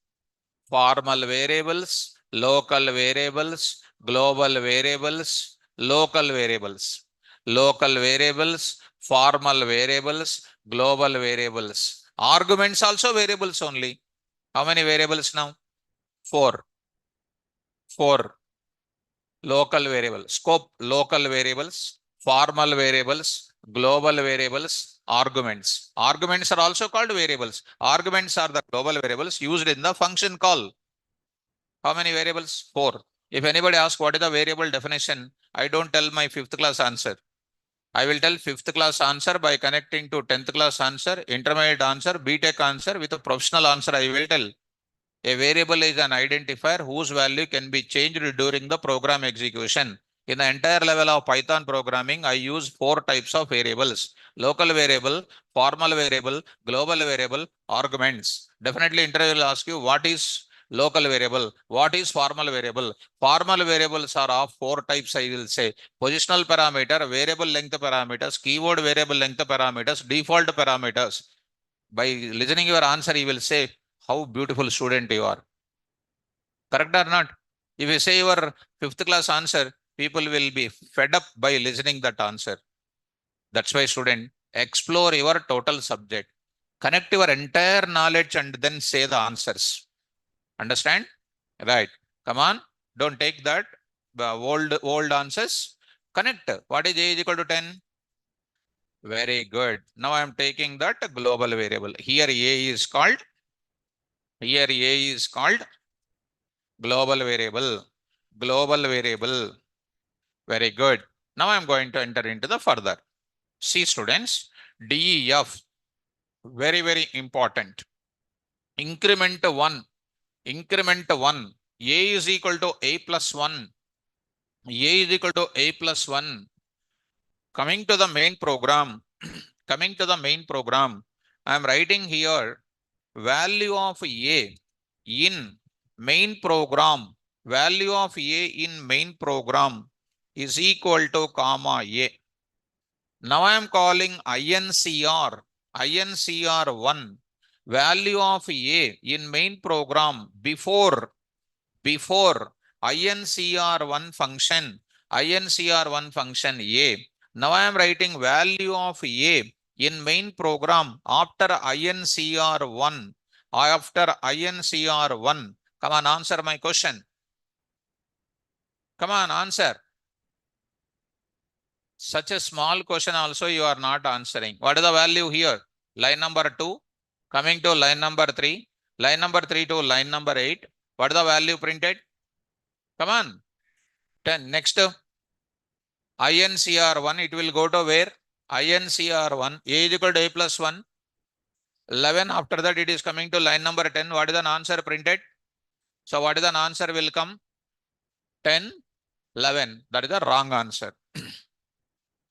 Speaker 1: Formal variables, local variables, global variables, local variables, local variables, formal variables, global variables. Arguments also variables only. How many variables now? Four. Four. Local variables, scope, local variables, formal variables, global variables, arguments. Arguments are also called variables. Arguments are the global variables used in the function call. How many variables? Four. If anybody asks what is the variable definition, I don't tell my fifth class answer. I will tell fifth class answer by connecting to 10th class answer, intermediate answer, BTech answer with a professional answer. I will tell. A variable is an identifier whose value can be changed during the program execution. In the entire level of Python programming, I use four types of variables: local variable, formal variable, global variable, arguments. Definitely interview will ask you what is local variable, what is formal variable. Formal variables are of four types, I will say: positional parameter, variable length parameters, keyword variable length parameters, default parameters. By listening your answer, you will say how beautiful student you are. Correct or not? If you say your fifth class answer, people will be fed up by listening that answer. That's why student, explore your total subject. Connect your entire knowledge and then say the answers. Understand? Right. Come on. Don't take that old answers. Connect. What is A is equal to 10? Very good. Now I am taking that global variable. Here A is called global variable. Global variable. Very good. Now I'm going to enter into the further. See students, DEF, very, very important. Increment 1. Increment 1. A is equal to A plus 1. A is equal to A plus 1. Coming to the main program. Coming to the main program. I am writing here value of A in main program. Value of A in main program is equal to comma A. Now I am calling INCR1, value of A in main program before INCR1 function, INCR1 function A. Now I am writing value of A in main program after INCR1, Come on, answer my question. Come on, answer. Such a small question also you are not answering. What is the value here? Line number 2, coming to line number 3, line number 3 to line number 8. What is the value printed? Come on. 10. Next, INCR1, it will go to where? INCR1, A is equal to A plus 1. 11, after that it is coming to line number 10. What is the answer printed? So what is the answer will come? 10, 11. That is the wrong answer.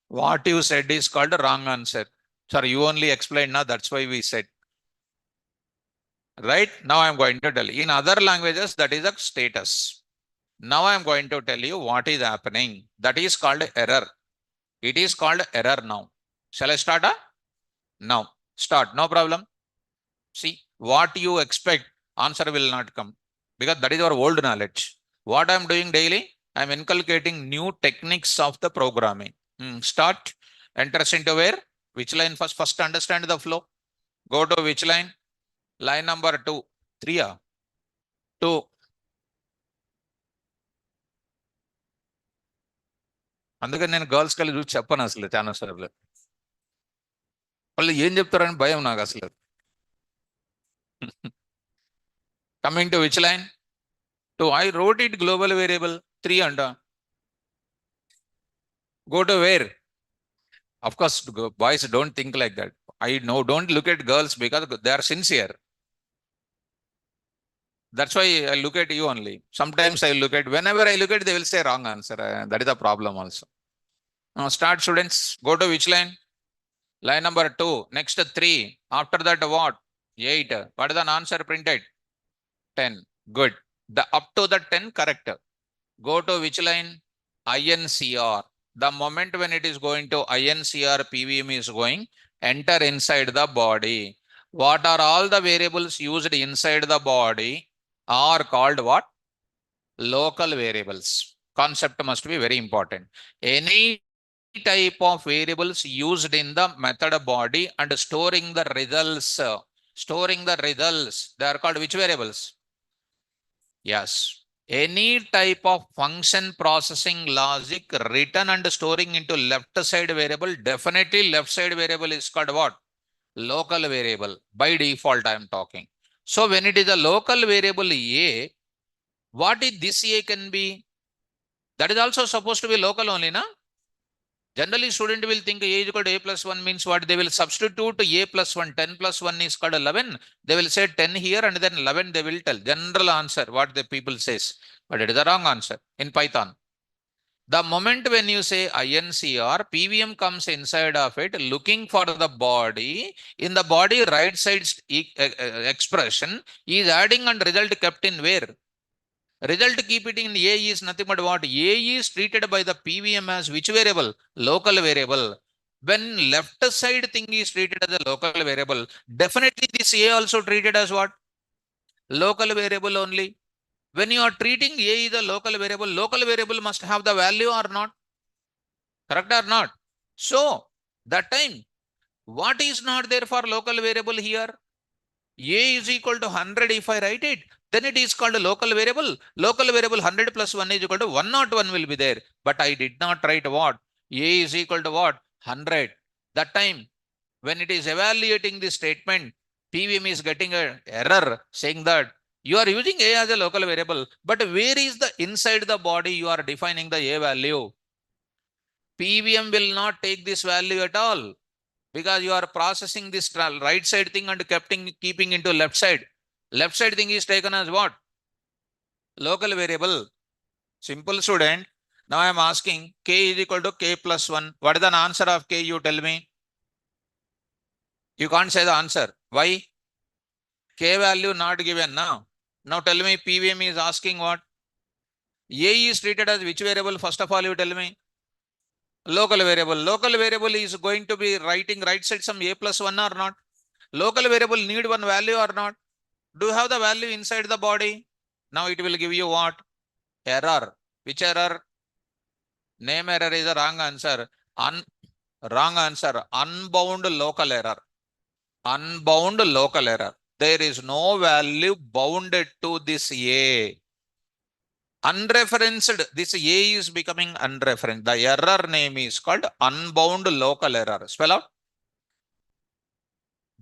Speaker 1: What you said is called a wrong answer. Sir, you only explained now, that's why we said. Right? Now I'm going to tell you. In other languages, that is a status. Now I am going to tell you what is happening. That is called error. It is called error now. Shall I start? Now, start. No problem. See, what you expect, answer will not come because that is our old knowledge. What I am doing daily, I am inculcating new techniques of the programming. Start. Enters into where? Which line first? First understand the flow. Go to which line? Line number 2. 3. 2. అందుకని నేను girls కలిసి చూసి చెప్పను అసలు చాలా సార్లు వాళ్ళు ఏం చెప్తారని భయం నాకు అసలు coming to which line 2 I wrote it global variable 3 అంట go to where of course boys don't think like that I know don't look at girls because they are sincere that's why I look at you only sometimes I look at whenever I look at they will say wrong answer that is a problem also now start students go to which line line number 2 next 3 after that what 8 what is the answer printed 10 good the up to the 10 correct go to which line INCR the moment when it is going to INCR PVM is going enter inside the body what are all the variables used inside the body are called what local variables concept must be very important any type of variables used in the method body and storing the results they are called which variables yes any type of function processing logic written and storing into left side variable definitely left side variable is called what local variable by default I am talking so when it is a local variable a what is this a can be that is also supposed to be local only na generally student will think a is equal to a plus 1 means what they will substitute a plus 1 10 plus 1 is called 11 they will say 10 here and then 11 they will tell general answer what the people says but it is a wrong answer in Python the moment when you say INCR PVM comes inside of it looking for the body in the body right side expression is adding and result kept in where result keep it in A is nothing but what? A is treated by the PVM as which variable? Local variable. When left side thing is treated as a local variable, definitely this A also treated as what? Local variable only. When you are treating A is a local variable must have the value or not? Correct or not? So, that time, what is not there for local variable here? A is equal to 100 if I write it, then it is called a local variable. Local variable 100 plus 1 is equal to 101 will be there. But I did not write what? A is equal to what? 100. That time, when it is evaluating this statement, PVM is getting an error saying that you are using A as a local variable, but where is the inside the body you are defining the A value? PVM will not take this value at all because you are processing this right side thing and keeping into left side. Left side thing is taken as what? Local variable. Simple student. Now I am asking k is equal to k plus 1. What is the answer of k? You tell me. You can't say the answer. Why? K value not given now. Now tell me PVM is asking what? A is treated as which variable? First of all, you tell me. Local variable. Local variable is going to be writing right side some A plus 1 or not? Local variable need one value or not? Do you have the value inside the body? Now it will give you what? Error. Which error? Name error is a wrong answer. Wrong answer. Unbound local error. Unbound local error. There is no value bounded to this A. Unreferenced. This A is becoming unreferenced. The error name is called unbound local error. Spell out.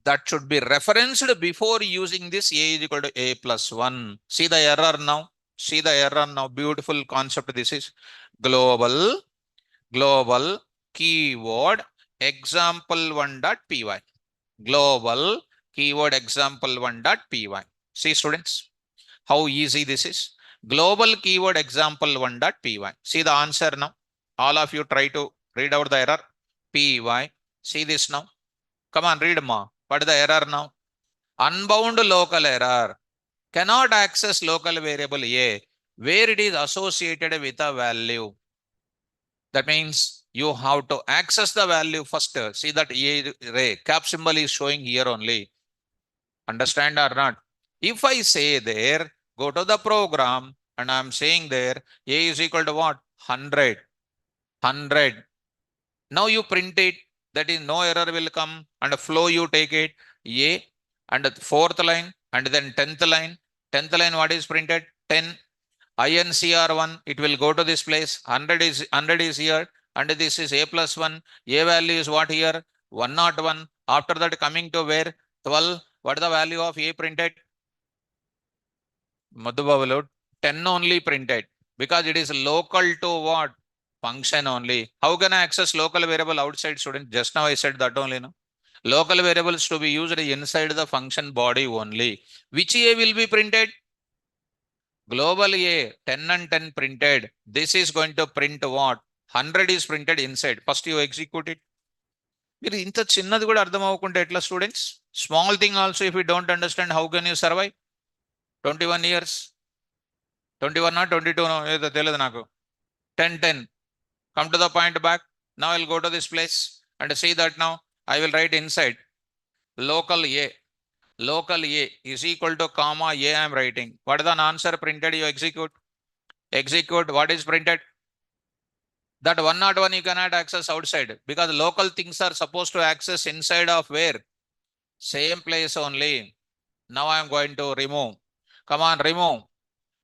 Speaker 1: That should be referenced before using this A is equal to A plus 1. See the error now. See the error now. Beautiful concept. This is global keyword example1.py. Global keyword example1.py. See students, how easy this is. Global keyword example1.py. See the answer now. All of you try to read out the error. Py. See this now. Come on, read more. What is the error now? Unbound local error. Cannot access local variable A. where it is associated with a value. That means you have to access the value first. See that A ray cap symbol is showing here only. Understand or not? If I say there, go to the program and I'm saying there, A is equal to what? 100. 100. Now you print it. That is no error will come and flow you take it. A and the fourth line and then 10th line. 10th line what is printed? 10. INCR1, it will go to this place. 100 is here, and this is A plus 1. A value is what here? 101. After that, coming to where? 12. What is the value of A printed? Madhubabalu, 10 only printed. Because it is local to what? Function only. How can I access local variable outside student? Just now I said that only, no? Local variables to be used inside the function body only. Which A will be printed? Global A, 10 and 10 printed. This is going to print what? 100 is printed inside. First you execute it. మీరు ఇంత చిన్నది కూడా అర్థం అవ్వకుంటే ఎట్లా students? Small thing also if you don't understand how can you survive? 21 years, 21 22 ఏదో తెలియదు నాకు. 10 10. Come to the point back. Now I'll go to this place and see that now I will write inside local A. Local A is equal to comma A I am writing. What is the answer printed? You execute. Execute. What is printed? That 101 you cannot access outside because local things are supposed to access inside of where? Same place only. Now I am going to remove. Come on, remove.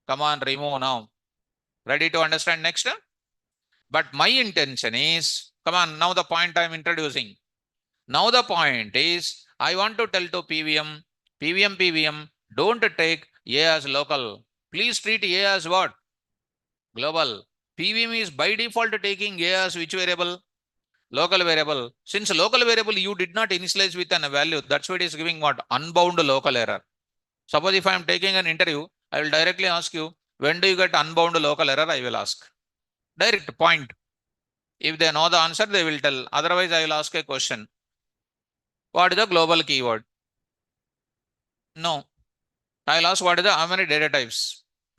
Speaker 1: Come on, remove now. Ready to understand next? But my intention is, come on, now the point I am introducing. Now the point is, I want to tell to PVM, don't take A as local. Please treat A as what? Global. PVM is by default taking A as which variable? Local variable. Since local variable you did not initialize with a value, that's why it is giving what? Unbound local error. Suppose if I am taking an interview, I will directly ask you, when do you get unbound local error? I will ask. Direct point. If they know the answer, they will tell. Otherwise, I will ask a question. What is the global keyword? No. I will ask what is the how many data types?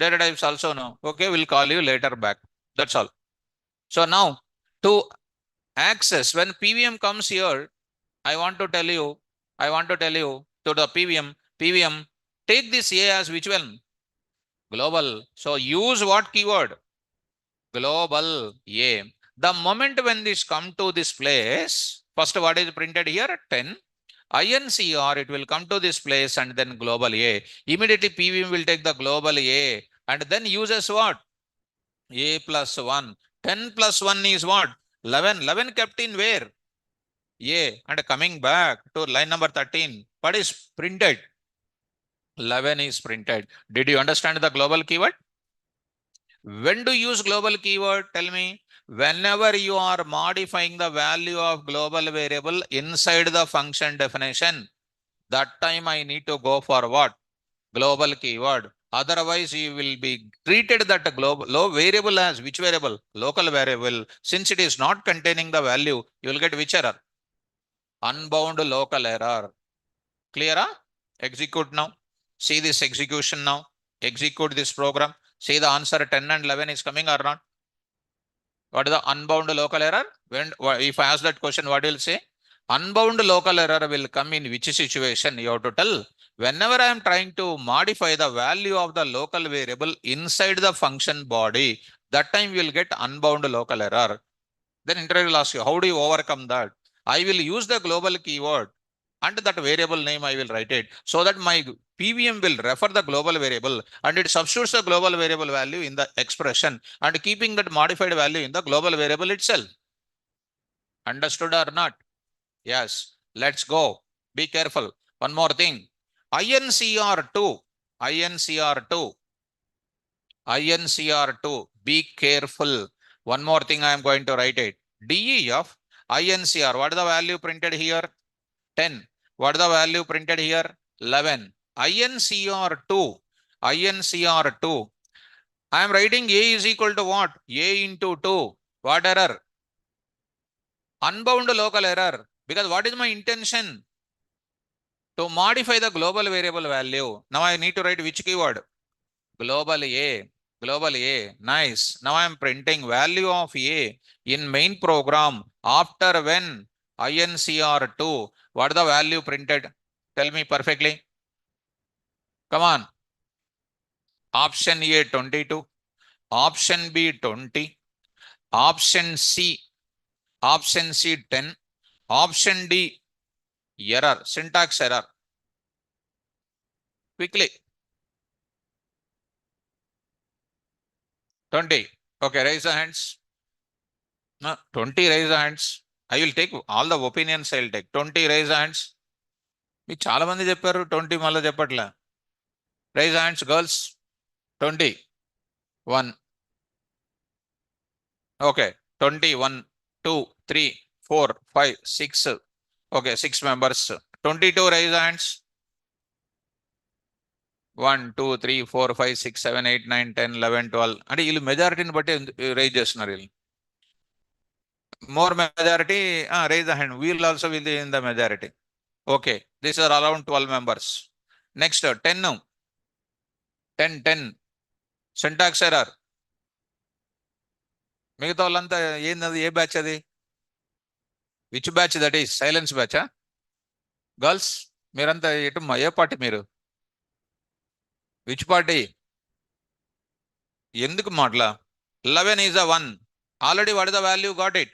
Speaker 1: Data types also no. Okay, we'll call you later back. That's all. So now to access when PVM comes here, I want to tell you to the PVM, take this A as which one? Global. So use what keyword? Global A. The moment when this come to this place, first what is printed here? 10. INCR, it will come to this place and then global A. Immediately PVM will take the global A and then uses what? A plus 1. 10 plus 1 is what? 11. 11 kept in where? A. And coming back to line number 13. What is printed? 11 is printed. Did you understand the global keyword? When do you use global keyword? Tell me. Whenever you are modifying the value of global variable inside the function definition, that time I need to go for what? Global keyword. Otherwise, you will be treated that global variable as which variable? Local variable. Since it is not containing the value, you will get which error? Unbound local error. Clear? Execute now. See this execution now. Execute this program. See the answer 10 and 11 is coming or not? What is the unbound local error? When if I ask that question, what will say? Unbound local error will come in which situation? You have to tell. Whenever I am trying to modify the value of the local variable inside the function body, that time you will get unbound local error. Then interview will ask you, how do you overcome that? I will use the global keyword and that variable name I will write it so that my PVM will refer the global variable and it substitutes the global variable value in the expression and keeping that modified value in the global variable itself. Understood or not? Yes. Let's go. Be careful. One more thing. INCR2. INCR2. INCR2. Be careful. One more thing I am going to write it. DEF INCR. What is the value printed here? 10. What is the value printed here? 11. INCR2. INCR2. I am writing A is equal to what? A into 2. What error? Unbound local error. Because what is my intention? To modify the global variable value. Now I need to write which keyword? Global A. Global A. Nice. Now I am printing value of A in main program after when INCR2. What is the value printed? Tell me perfectly. Come on. Option A 22. Option B 20. Option C. Option C 10. Option D error. Syntax error. Quickly. 20. Okay, raise the hands. No, 20 raise the hands. I will take all the opinions. I will take 20 raise the hands. మీకు చాలా మంది చెప్పారు 20 మళ్ళీ చెప్పట్లే. Raise hands girls. 20. 1. Okay. 20. 1, 2, 3, 4, 5, 6. Okay, 6 members. 22 raise hands. 1, 2, 3, 4, 5, 6, 7, 8, 9, 10, 11, 12. అంటే వీళ్ళు మెజారిటీని బట్టి rise చేస్తున్నారు వీళ్ళు. More majority, raise the hand. We will also be in the majority. Okay, these are around 12 members. Next, 10. 10. Syntax error. మిగతా వాళ్ళంతా ఏంది? ఏ బ్యాచ్ అది? Which batch that is? Silence బ్యాచా? గర్ల్స్ మీరంతా ఎటు ఏ పార్టీ మీరు? Which party? ఎందుకు మాట్లా? 11 is a 1. Already what is the value? Got it.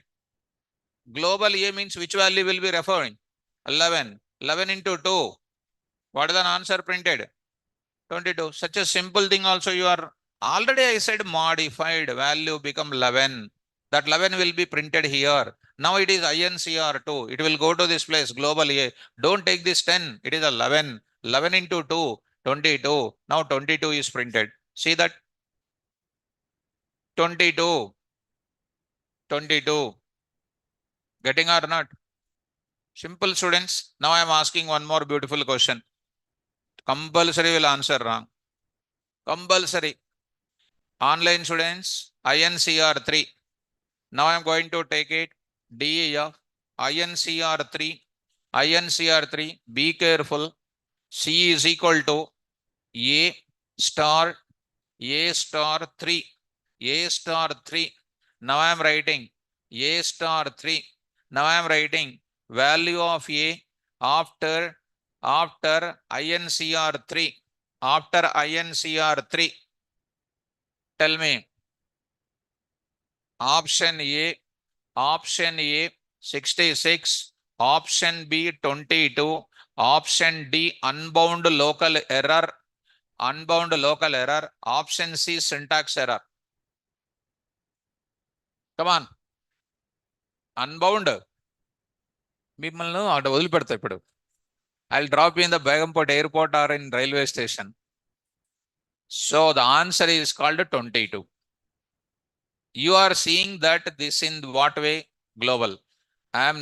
Speaker 1: Global A means which value will be referring? 11. 11 into 2. What is the answer printed? 22. Such a simple thing also you are already, I said modified value become 11. That 11 will be printed here. Now it is INCR2. It will go to this place, global A. Don't take this 10. It is 11. 11 into 2, 22. Now 22 is printed. See that? 22. 22. Getting or not? Simple, students. Now I am asking one more beautiful question. Compulsory will answer wrong. Compulsory. Online students, INCR3. Now I am going to take it. D of INCR3. INCR3. Be careful. C is equal to A star 3. A star 3. Now I am writing A star 3. Now I am writing value of A after INCR3. After INCR3. Tell me. Option A 66, option B 22, option D unbound local error, option C syntax error. Come on. Unbound. మిమ్మల్ని అటు వదిలిపెడతా ఇప్పుడు. I'll drop you in the Begumpet airport or in railway station. So the answer is called 22. You are seeing that this in what way? Global. I am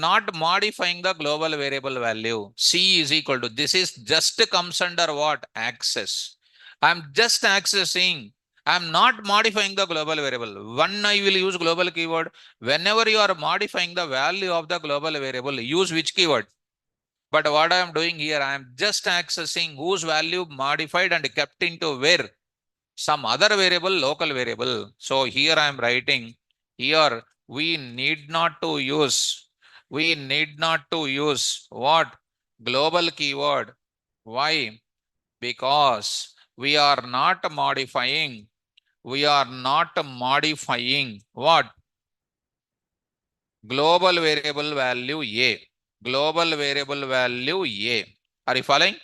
Speaker 1: not modifying the global variable value. C is equal to, this is just comes under what? Access. I am just accessing. I am not modifying the global variable. When I will use global keyword, whenever you are modifying the value of the global variable, use which keyword? But what I am doing here, I am just accessing whose value modified and kept into where? Some other variable, local variable. So here I am writing, here we need not to use what? Global keyword. Why? Because we are not modifying what? Global variable value A. Global variable value A. Are you following?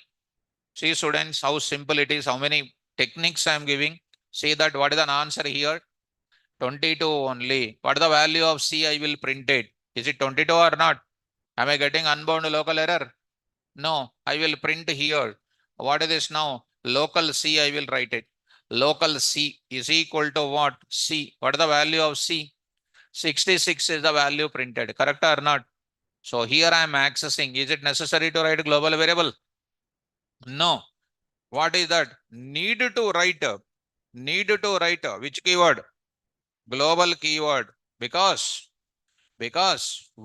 Speaker 1: See students, how simple it is, how many techniques I am giving. See that what is an answer here? 22 only. What is the value of C? I will print it. Is it 22 or not? Am I getting unbound local error? No, I will print here. What is this now? Local C, I will write it. Local C is equal to what? C. What is the value of C? 66 is the value printed. Correct or not? So here I am accessing. Is it necessary to write global variable? No. What is that? Need to write which keyword? Global keyword. Because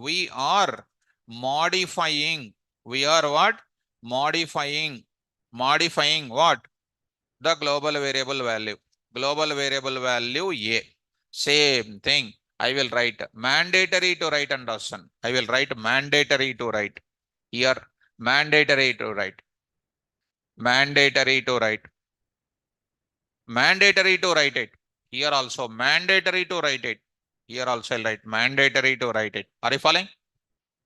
Speaker 1: we are modifying. We are what? Modifying what? The global variable value. global variable value A. Same thing. I will write mandatory to write, understand. I will write mandatory to write. Here, mandatory to write. Mandatory to write. Mandatory to write it. Here also mandatory to write it. Here also I'll write mandatory to write it. Are you following?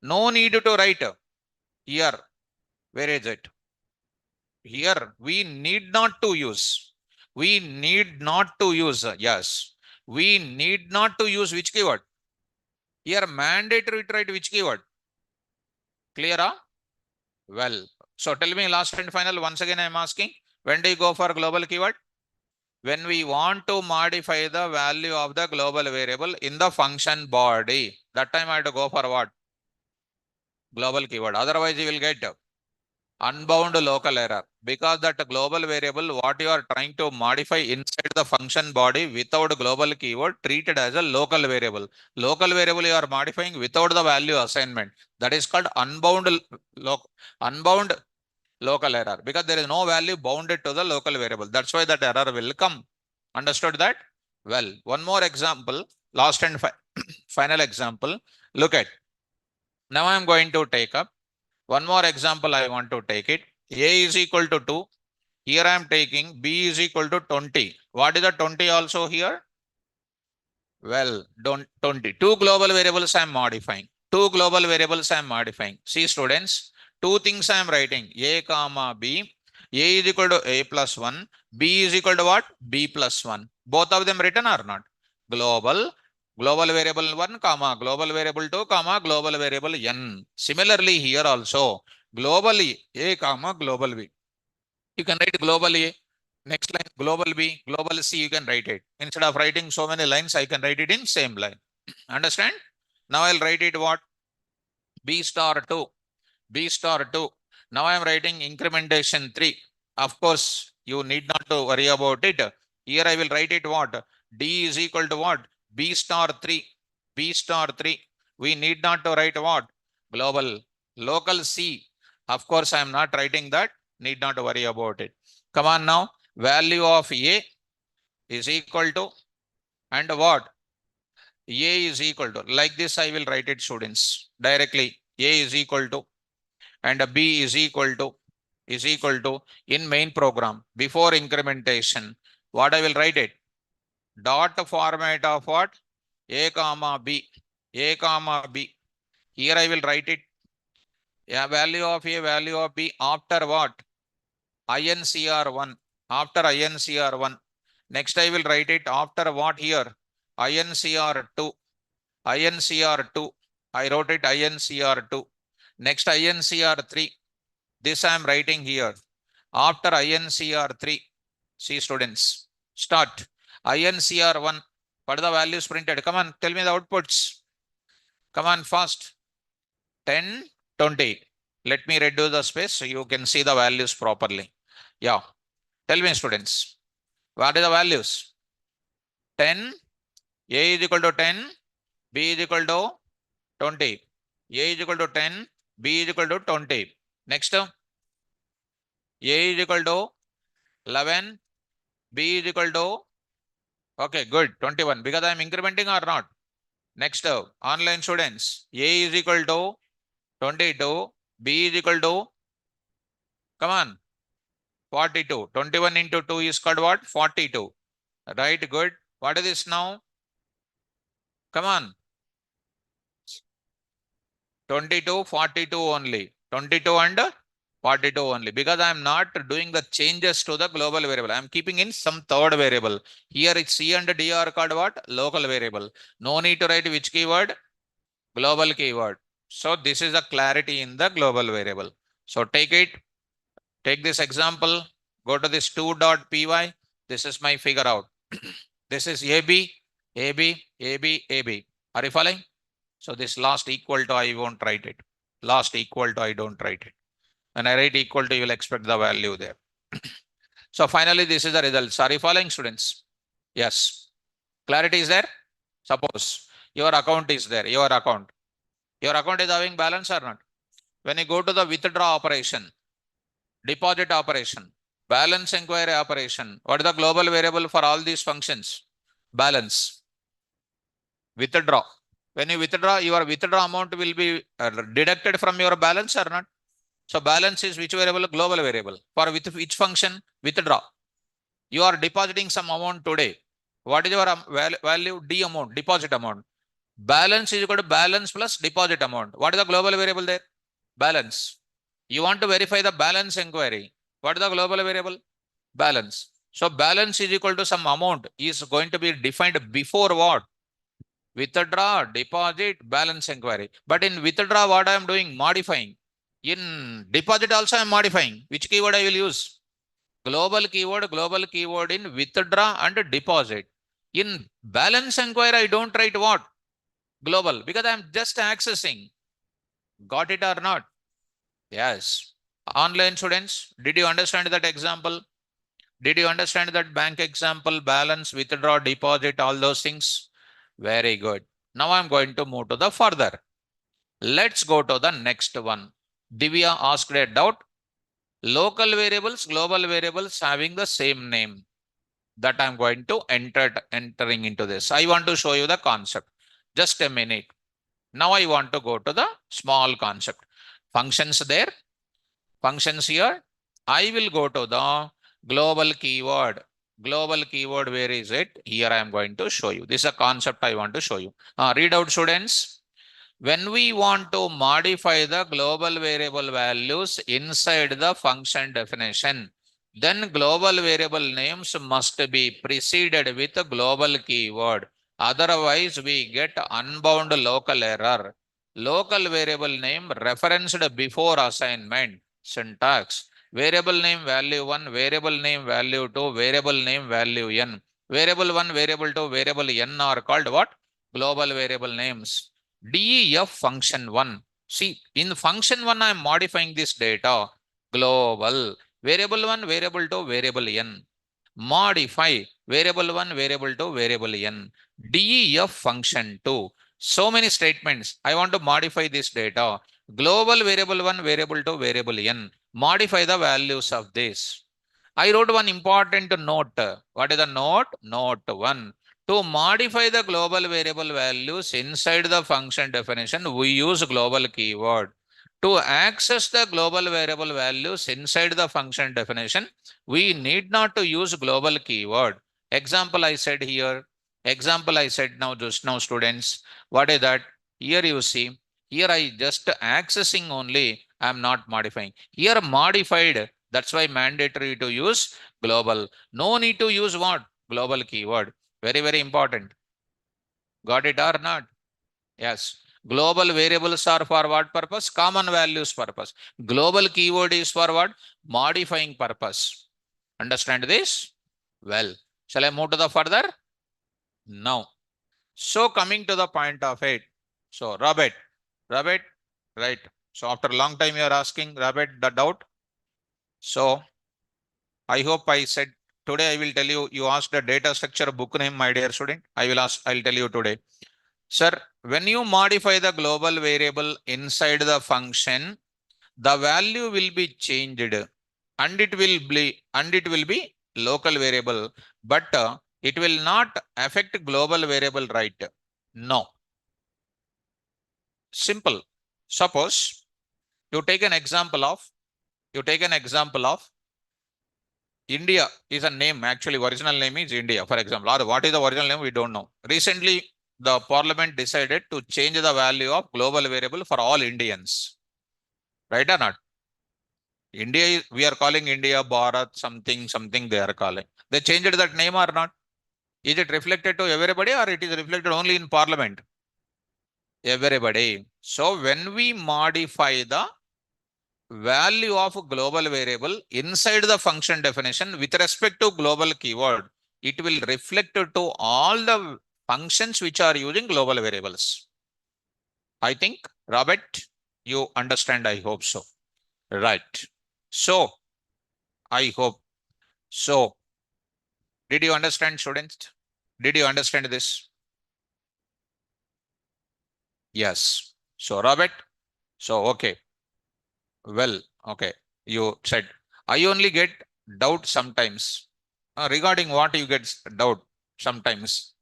Speaker 1: No need to write. Here, where is it? Here, we need not to use. We need not to use. Yes. We need not to use which keyword? Here, mandatory to write which keyword? Clear? Huh? Well, so tell me last and final. Once again, I am asking, when do you go for global keyword? When we want to modify the value of the global variable in the function body. That time I have to go for what? Global keyword. Otherwise, you will get unbound local error, because that global variable what you are trying to modify inside the function body without global keyword treated as a local variable. Local variable you are modifying without the value assignment. That is called unbound local error, because there is no value bounded to the local variable. That's why that error will come. Understood that? Well, one more example, last and final example. Look at. Now I am going to take up one more example. I want to take it. A is equal to 2. Here I am taking B is equal to 20. What is the 20 also here? Well, don't 20. Two global variables I am modifying. Two global variables I am modifying. See students, two things I am writing. A comma B. A is equal to A plus 1. B is equal to what? B plus 1. Both of them written or not? Global variable 1 comma global variable 2 comma global variable n. Similarly here also globally A comma global B. You can write global A. Next line global B, global C, you can write it. Instead of writing so many lines, I can write it in same line. Understand? Now I'll write it what? B star 2. B star 2. Now I am writing incrementation 3. Of course, you need not to worry about it. Here I will write it what? D is equal to what? B star 3. B star 3. We need not to write what? Global. Local C. Of course, I am not writing that. Need not to worry about it. Come on now. Value of A is equal to, and what? A is equal to, like this I will write it students directly. A is equal to, and B is equal to in main program before incrementation. What I will write it? Dot format of what? A comma B. A comma B. Here I will write it. Yeah, value of A, value of B after what? INCR1. After INCR1. Next I will write it after what here? INCR2. INCR2. I wrote it INCR2. Next INCR3. This I am writing here. After INCR3. See students. Start. INCR1. What are the values printed? Come on, tell me the outputs. Come on fast. 10, 20. Let me reduce the space so you can see the values properly. Yeah. Tell me students. What are the values? 10. A is equal to 10. B is equal to 20. A is equal to 10. B is equal to 20. Next. A is equal to 11. B is equal to, okay, good, 21. Because I am incrementing or not? Next, online students. A is equal to 22. B is equal to, come on, 42. 21 into 2 is called what? 42. Right, good. What is this now? Come on. 22, 42 only. 22 and 42 only. Because I am not doing the changes to the global variable. I am keeping in some third variable. Here it's C and D are called what? Local variable. No need to write which keyword? Global keyword. So this is a clarity in the global variable. So take it. Take this example. Go to this 2.py. This is my figure out. This is AB, AB, AB, AB. Are you following? So this last equal to, I won't write it. Last equal to, I don't write it. When I write equal to, you will expect the value there. So finally, this is the result. Are you following students? Yes. Clarity is there? Suppose your account is there. Your account is having balance or not? When you go to the withdraw operation, deposit operation, Balance inquiry operation. What is the global variable for all these functions? Balance. Withdraw. When you withdraw, your withdraw amount will be deducted from your balance or not? So balance is which variable? Global variable. For with which function? Withdraw. You are depositing some amount today. What is your value? D amount, deposit amount. Balance is equal to balance plus deposit amount. What is the global variable there? Balance. You want to verify the balance inquiry. What is the global variable? Balance. So balance is equal to some amount is going to be defined before what? Withdraw, deposit, balance inquiry. But in withdraw, what I am doing? Modifying. In deposit also I am modifying. Which keyword I will use? Global keyword in withdraw and deposit. In balance inquiry, I don't write what? Global, because I am just accessing. Got it or not? Yes. Online students, did you understand that example? Did you understand that bank example, balance, withdraw, deposit, all those things? Very good. Now I'm going to move to the further. Let's go to the next one. Divya asked a doubt. Local variables, global variables having the same name. That I'm going to entering into this. I want to show you the concept. Just a minute. Now I want to go to the small concept. Functions there, functions here. I will go to the global keyword. Global keyword, where is it? Here I am going to show you. This is a concept I want to show you. Read out, students. When we want to modify the global variable values inside the function definition, then global variable names must be preceded with a global keyword. Otherwise, we get unbound local error. Local variable name referenced before assignment. Syntax. Variable name value 1, variable name value 2, variable name value n. Variable 1, variable 2, variable n are called what? Global variable names. DEF function 1. See, in function 1, I am modifying this data. Global. Variable 1, variable 2, variable n. Modify. Variable 1, variable 2, variable n. DEF function 2. So many statements. I want to modify this data. Global variable 1, variable 2, variable n. Modify the values of this. I wrote one important note. What is the note? Note 1. To modify the global variable values inside the function definition, we use global keyword. To access the global variable values inside the function definition, we need not to use global keyword. Example I said here. Example I said now, just now, students. What is that? Here you see. Here I just accessing only. I am not modifying. Here modified. That's why mandatory to use global. No need to use what? Global keyword. Very, very important. Got it or not? Yes. Global variables are for what purpose? Common values purpose. Global keyword is for what? Modifying purpose. Understand this? Well, shall I move to the further? No. So coming to the point of it. So Robert, right. So after a long time you are asking Robert the doubt. So I hope I said today I will tell you, you asked the data structure book name, my dear student. I'll tell you today. Sir, when you modify the global variable inside the function, the value will be changed and it will be local variable, but it will not affect global variable, right? No. Simple. Suppose you take an example of India is a name, actually original name is India, for example, or what is the original name, we don't know. Recently, the parliament decided to change the value of global variable for all Indians. Right or not? India, we are calling India, Bharat, something they are calling. They changed that name or not? Is it reflected to everybody or it is reflected only in parliament? Everybody. So when we modify the value of global variable inside the function definition with respect to global keyword, it will reflect to all the functions which are using global variables. I think, Robert, you understand, I hope so. Right. So, I hope so. Did you understand, students? Did you understand this? Yes. So, Robert, so, okay. Well, okay. You said, I only get doubt sometimes. Regarding what you get doubt sometimes.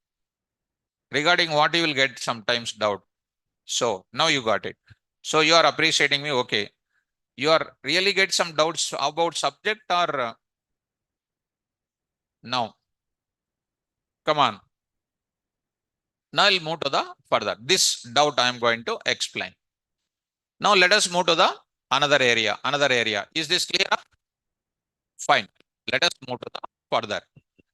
Speaker 1: Regarding what you will get sometimes doubt. So now you got it. So you are appreciating me. Okay. You are really get some doubts about subject or no? Come on. Now I'll move to the further. This doubt I am going to explain. Now let us move to the another area. Another area. Is this clear? Fine. Let us move to the further.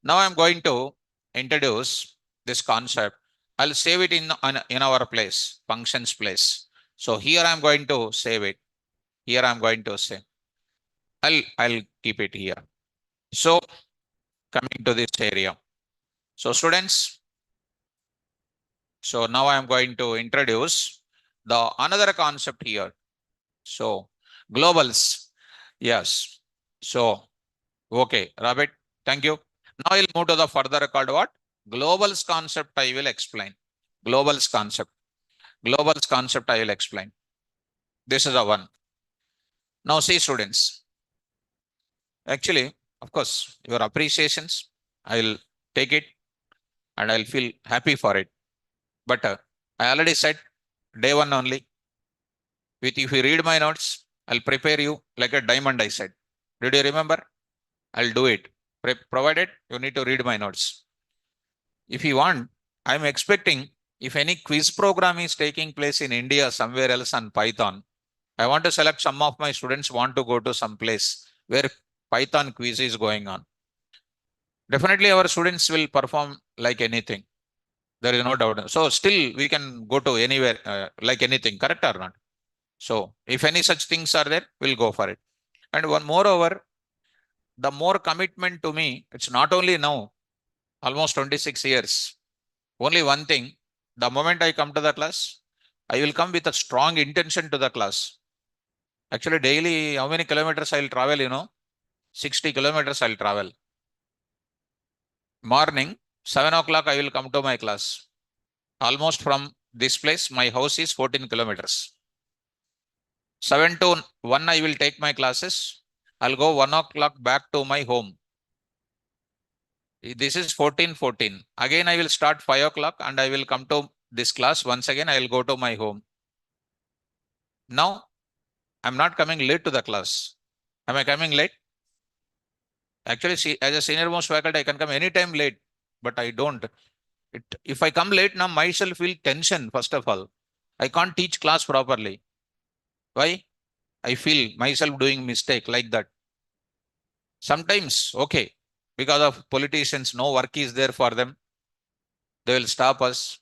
Speaker 1: Now I'm going to introduce this concept. I'll save it in our place, functions place. So here I'm going to save it. Here I'm going to say. I'll keep it here. So coming to this area. So students, so now I'm going to introduce the another concept here. So globals. Yes. So okay, Robert, thank you. Now I'll move to the further called what? Globals concept I will explain. Globals concept. Globals concept I will explain. This is the one. Now see students. Actually, of course, your appreciations, I'll take it and I'll feel happy for it. But I already said day one only. With if you read my notes, I'll prepare you like a diamond, I said. Did you remember? I'll do it. Provided you need to read my notes. If you want, I'm expecting if any quiz program is taking place in India somewhere else on Python, I want to select some of my students want to go to some place where Python quiz is going on. Definitely our students will perform like anything. There is no doubt. So still we can go to anywhere like anything, correct or not? So if any such things are there, we'll go for it. And one moreover, the more commitment to me, it's not only now, almost 26 years. Only one thing, the moment I come to the class, I will come with a strong intention to the class. Actually, daily, how many kilometers I'll travel, 60 kilometers I'll travel. Morning, 7 o'clock, I will come to my class. Almost from this place, my house is 14 kilometers. 7 to 1, I will take my classes. I'll go 1 o'clock back to my home. This is 14. Again, I will start 5 o'clock and I will come to this class. Once again, I will go to my home. Now, I'm not coming late to the class. Am I coming late? Actually, see, as a senior most faculty, I can come anytime late, but I don't. If I come late now, myself feel tension, first of all. I can't teach class properly. Why? I feel myself doing mistake like that. Sometimes, okay, because of politicians, no work is there for them. They will stop us.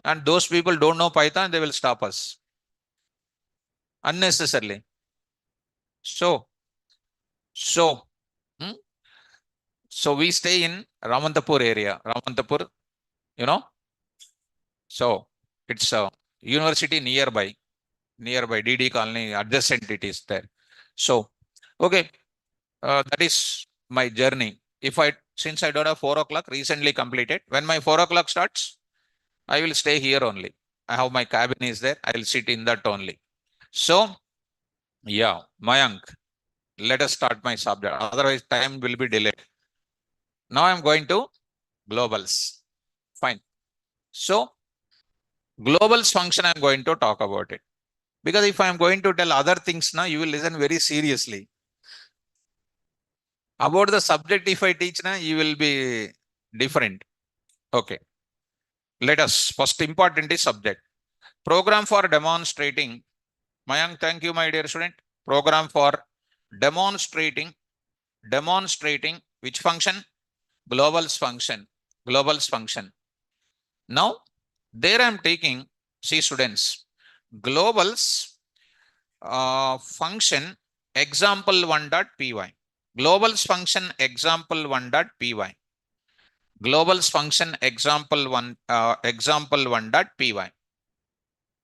Speaker 1: And those people don't know Python, they will stop us unnecessarily. So, so, hmm? So we stay in Ramantapur area. Ramantapur, you know. So it's a university nearby DD colony adjacent it is there. So, okay, that is my journey. Since I don't have 4 o'clock recently completed, when my 4 o'clock starts, I will stay here only. I have my cabin is there. I will sit in that only. So, yeah, Mayank, let us start my subject. Otherwise, time will be delayed. Now I'm going to globals. Fine. So, globals function, I'm going to talk about it. Because if I'm going to tell other things now, you will listen very seriously. About the subject, if I teach now, you will be different. Okay. Let us. First important is subject. Program for demonstrating. Mayank, thank you, my dear student. Program for demonstrating which function? Globals function. Globals function. Now, there I'm taking, see students, globals function example1.py. Globals function example1.py. Globals function example1.py.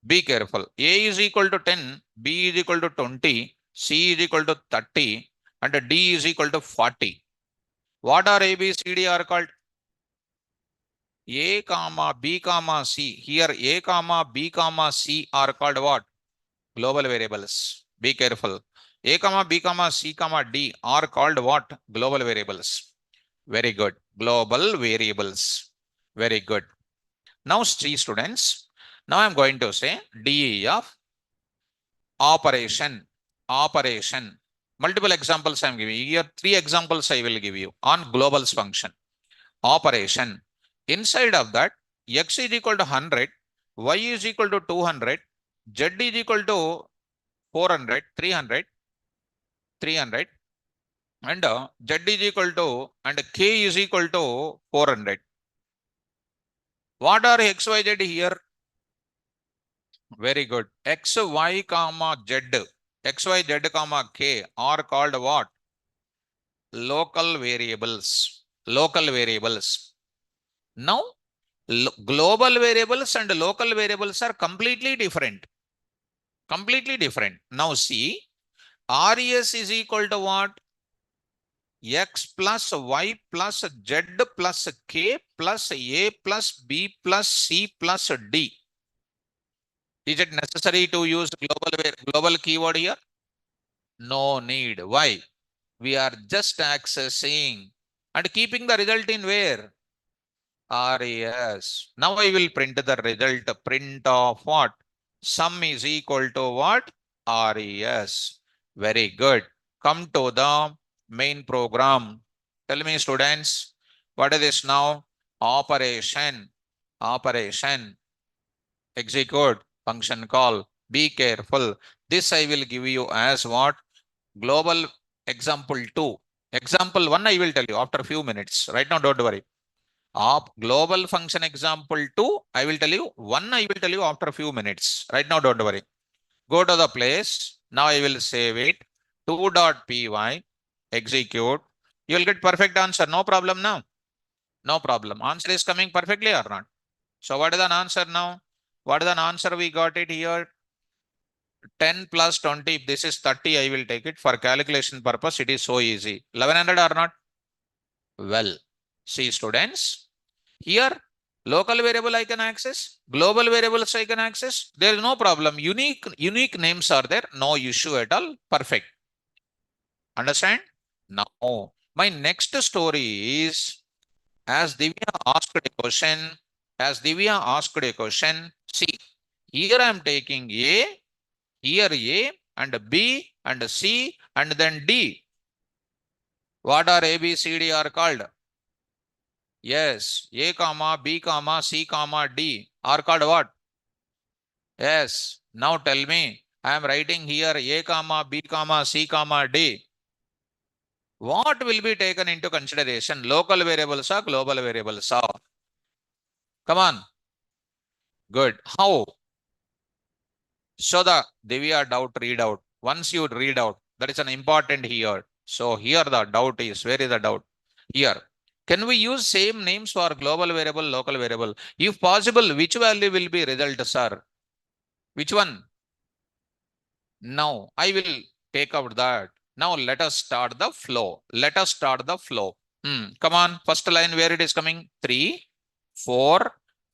Speaker 1: Be careful. A is equal to 10, B is equal to 20, C is equal to 30, and D is equal to 40. What are A, B, C, D are called? A comma B comma C. Here A comma B comma C are called what? Global variables. Be careful. A comma B comma C comma D are called what? Global variables. Very good. Global variables. Very good. Now, see students, now I'm going to say DE of operation. Operation. Multiple examples I'm giving you. Here, 3 examples I will give you on globals function. Operation. Inside of that, x is equal to 100, y is equal to 200, z is equal to 400, 300, 300, and z is equal to, and k is equal to 400. What are x, y, z here? Very good. X, y, comma, z. X, y, z, comma, k are called what? Local variables. Local variables. Now, global variables and local variables are completely different. Completely different. Now see, RES is equal to what? X plus Y plus Z plus K plus A plus B plus C plus D. Is it necessary to use global keyword here? No need. Why? We are just accessing and keeping the result in where? RES. Now I will print the result. Print of what? Sum is equal to what? RES. Very good. Come to the main program. Tell me students, what is this now? Operation. Operation. Execute. Function call. Be careful. This I will give you as what? Global example 2. Example 1 I will tell you after a few minutes. Right now, don't worry. Global function example 2, I will tell you. 1, I will tell you after a few minutes. Right now, don't worry. Go to the place. Now I will save it. 2.py, execute. You will get perfect answer. No problem now. No problem. Answer is coming perfectly or not? So what is the answer now? What is the answer we got it here? 10 plus 20. If this is 30, I will take it. For calculation purpose, it is so easy. 1100 or not? Well, see students. Here, local variable I can access, global variables I can access. There is no problem. Unique names are there. No issue at all. Perfect. Understand? Now, my next story is, as Divya asked a question, see, here I am taking A, here A, and B, and C, and then D. What are A, B, C, D are called? Yes, A comma, B comma, C comma, D are called what? Yes. Now tell me, I am writing here A comma, B comma, C comma, D. What will be taken into consideration? Local variables or global variables? Come on. Good. How? So the Divya doubt read out. Once you read out, that is an important here. So here the doubt is, where is the doubt? Here. Can we use same names for global variable, local variable? If possible, which value will be result, sir? Which one? Now I will take out that. Now let us start the flow. Let us start the flow. Come on. First line where it is coming? 3, 4,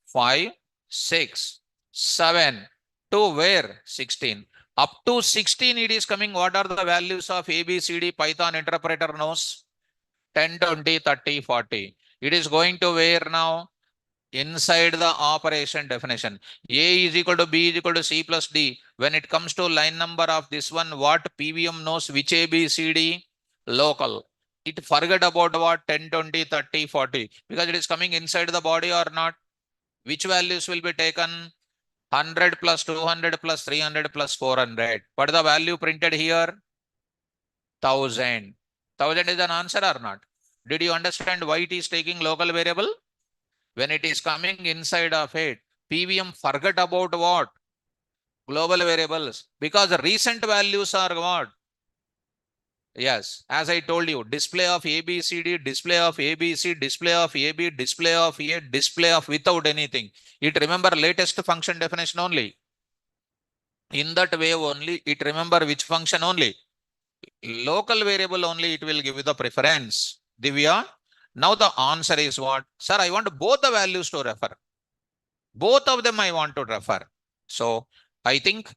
Speaker 1: 5, 6, 7. To where? 16. Up to 16 it is coming. What are the values of ABCD Python interpreter knows? 10, 20, 30, 40. It is going to where now? Inside the operation definition. A is equal to B is equal to C plus D. When it comes to line number of this one, what PVM knows? Which A, B, C, D? Local. It forget about what? 10, 20, 30, 40. Because it is coming inside the body or not. Which values will be taken? 100 plus 200 plus 300 plus 400. What is the value printed here? 1000. 1000 is an answer or not? Did you understand why it is taking local variable? When it is coming inside of it, PVM forget about what? Global variables. Because the recent values are what? Yes, as I told you, display of ABCD, display of ABC, display of AB, display of A, display of without anything. It remember latest function definition only. In that way only, it remember which function only. Local variable only, it will give you the preference. Divya, now the answer is what? Sir, I want both the values to refer. Both of them I want to refer. So I think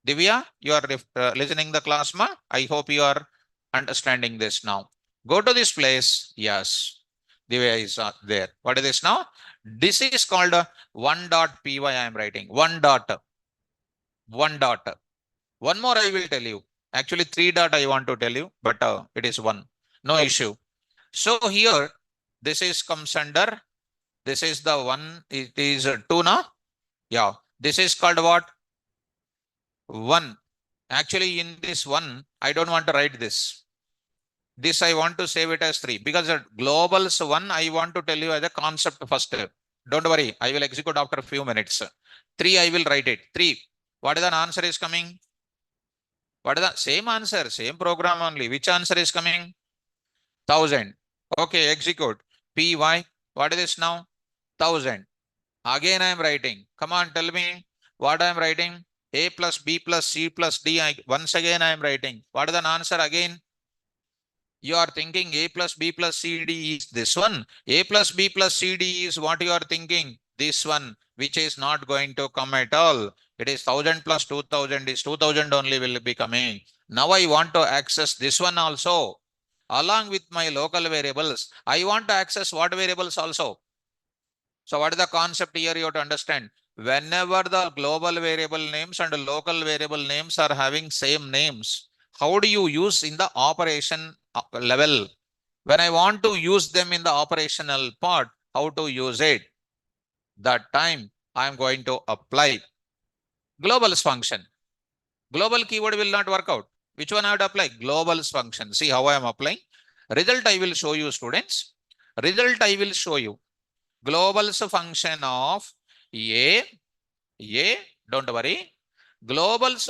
Speaker 1: Divya, you are listening the class, ma? I hope you are understanding this now. Go to this place. Yes, Divya is there. What is this now? This is called 1.py. I am writing 1 dot, 1 dot. One more I will tell you. Actually, 3 dot I want to tell you, but it is 1. No issue. So here, this is comes under, this is the one, it is 2 now. Yeah, this is called what? 1. Actually, in this 1, I don't want to write this. This I want to save it as 3 because globals 1, I want to tell you as a concept first. Don't worry, I will execute after a few minutes. 3, I will write it. 3. What is the answer is coming? What is the same answer? Same program only. Which answer is coming? 1000. Okay, execute. Py. What is this now? 1000. Again, I am writing. Come on, tell me what I am writing. A plus B plus C plus D. Once again, I am writing. What is the answer again? You are thinking A plus B plus C D is this one. A plus B plus C D is what you are thinking. This one, which is not going to come at all. It is 1000 plus 2000 is 2000 only will be coming. Now I want to access this one also. Along with my local variables, I want to access what variables also. So what is the concept here you have to understand? Whenever the global variable names and local variable names are having same names, how do you use in the operation level? When I want to use them in the operational part, how to use it? That time I am going to apply globals function. Global keyword will not work out. Which one I have to apply? Globals function. See how I am applying. Result I will show you, students. Result I will show you. Globals function of A, don't worry. Globals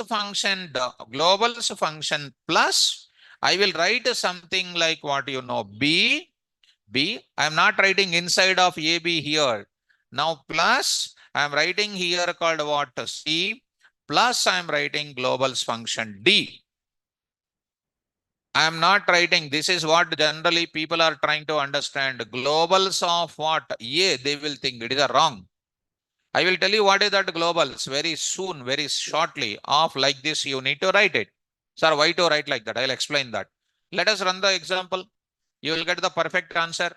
Speaker 1: function plus, I will write something like what you know, B. I am not writing inside of AB here. Now plus, I am writing here called what? C. Plus, I am writing globals function D. I am not writing. This is what generally people are trying to understand. Globals of what? A, they will think it is a wrong. I will tell you what is that globals very soon, very shortly. Of like this, you need to write it. Sir, why to write like that? I'll explain that. Let us run the example. You will get the perfect answer.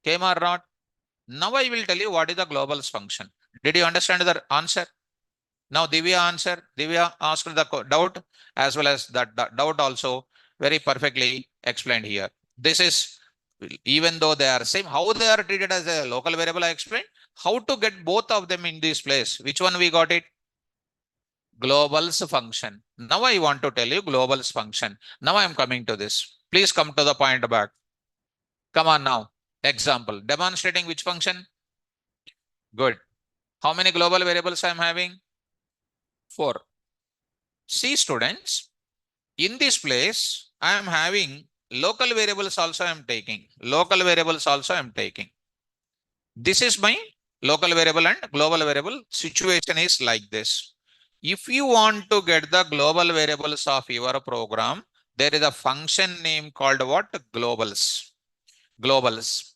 Speaker 1: Came or not? Now I will tell you what is the globals function. Did you understand the answer? Now Divya answer. Divya asked the doubt as well as that doubt also very perfectly explained here. This is, even though they are same, how they are treated as a local variable I explained. How to get both of them in this place. Which one we got it? Globals function. Now I want to tell you globals function. Now I am coming to this. Please come to the point back. Come on now. Example. Demonstrating which function? Good. How many global variables I am having? 4. See, students, in this place, I am having local variables also I am taking. Local variables also I am taking. This is my local variable and global variable situation is like this. If you want to get the global variables of your program, there is a function name called what? Globals. Globals.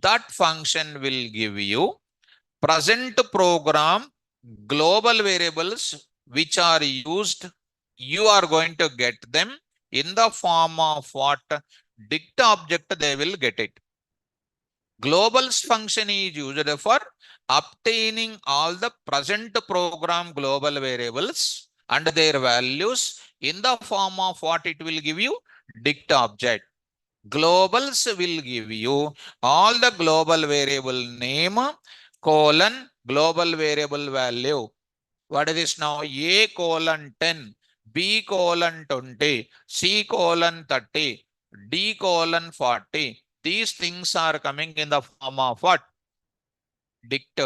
Speaker 1: That function will give you present program global variables which are used. You are going to get them in the form of what? Dict object, they will get it. Globals function is used for obtaining all the present program global variables and their values in the form of what it will give you? Dict object. Globals will give you all the global variable name colon global variable value. What is this now? A colon 10, B colon 20, C colon 30, D colon 40. These things are coming in the form of what? Dict.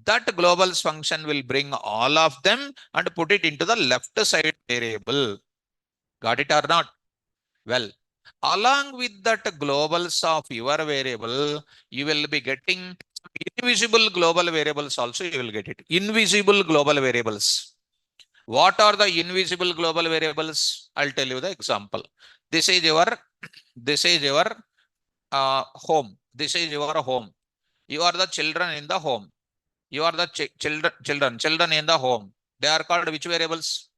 Speaker 1: That globals function will bring all of them and put it into the left side variable. Got it or not? Well, along with that globals of your variable, you will be getting invisible global variables also you will get it. Invisible global variables. What are the invisible global variables? I'll tell you the example. This is your home. This is your home. You are the children in the home. You are the children in the home. They are called which variables?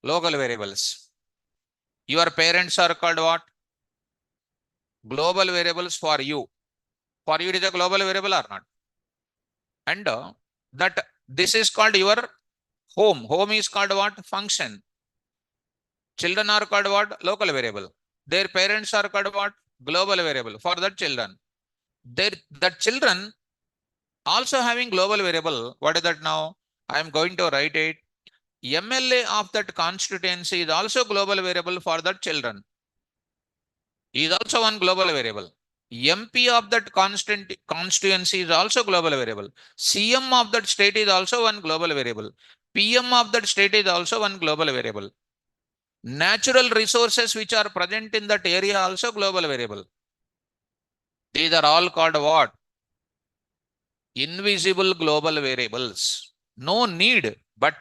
Speaker 1: Local variables. Your parents are called what? Global variables for you. For you, it is a global variable or not? And that this is called your home. Home is called what? Function. Children are called what? Local variable. Their parents are called what? Global variable for that children. That children also having global variable. What is that now? I am going to write it. MLA of that constituency is also global variable for that children. Is also one global variable. MP of that constituency is also global variable. CM of that state is also one global variable. PM of that state is also one global variable. Natural resources which are present in that area also global variable. These are all called what? Invisible global variables. No need, but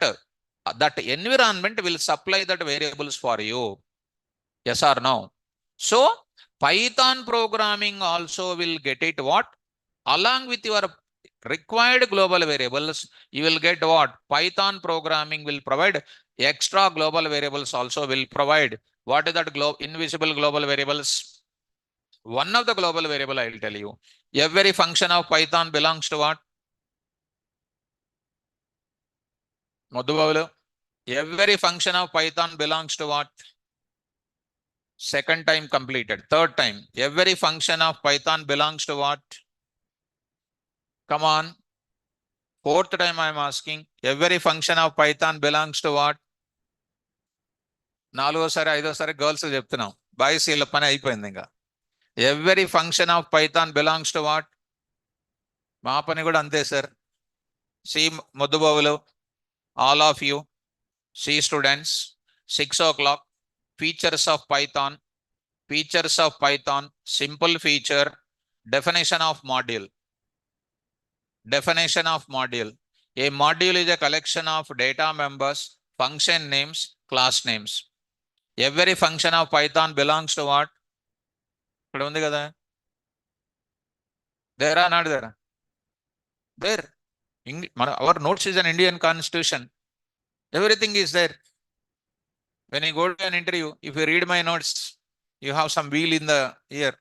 Speaker 1: that environment will supply that variables for you. Yes or no? So Python programming also will get it what? Along with your required global variables, you will get what? Python programming will provide extra global variables also will provide. What is that invisible global variables? One of the global variable I will tell you. Every function of Python belongs to what? Madhu, every function of Python belongs to what? Second time completed. Third time. Every function of Python belongs to what? Come on. Fourth time I am asking. Every function of Python belongs to what? నాలుగోసారి ఐదోసారి girls చెప్తున్నాం boys వీళ్ళ పని అయిపోయింది ఇంకా. Every function of python belongs to what? మా పని కూడా అంతే సార్. సి మొద్దుబాబులు, all of you, C students, 6 o'clock, features of python, features of Python, simple feature, definition of module. Definition of module. A module is a collection of data members, function names, class names. Every function of Python belongs to what? There are not there. There. Our notes is an Indian constitution. Everything is there. When you go to an interview, if you read my notes, you have some wheel in the ear.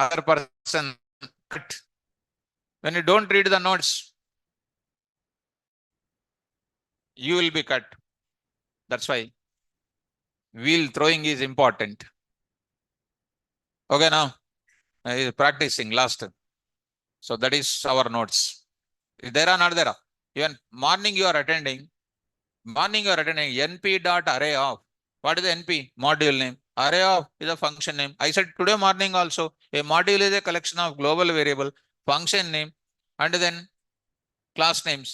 Speaker 1: Other person cut. When you don't read the notes, you will be cut. That's why wheel throwing is important. Okay, now practicing last. So that is our notes. There are not there. Even morning you are attending. Morning you are attending np.array of. What is the np? Module name. Array of is a function name. I said today morning also. A module is a collection of global variable, function name, and then class names.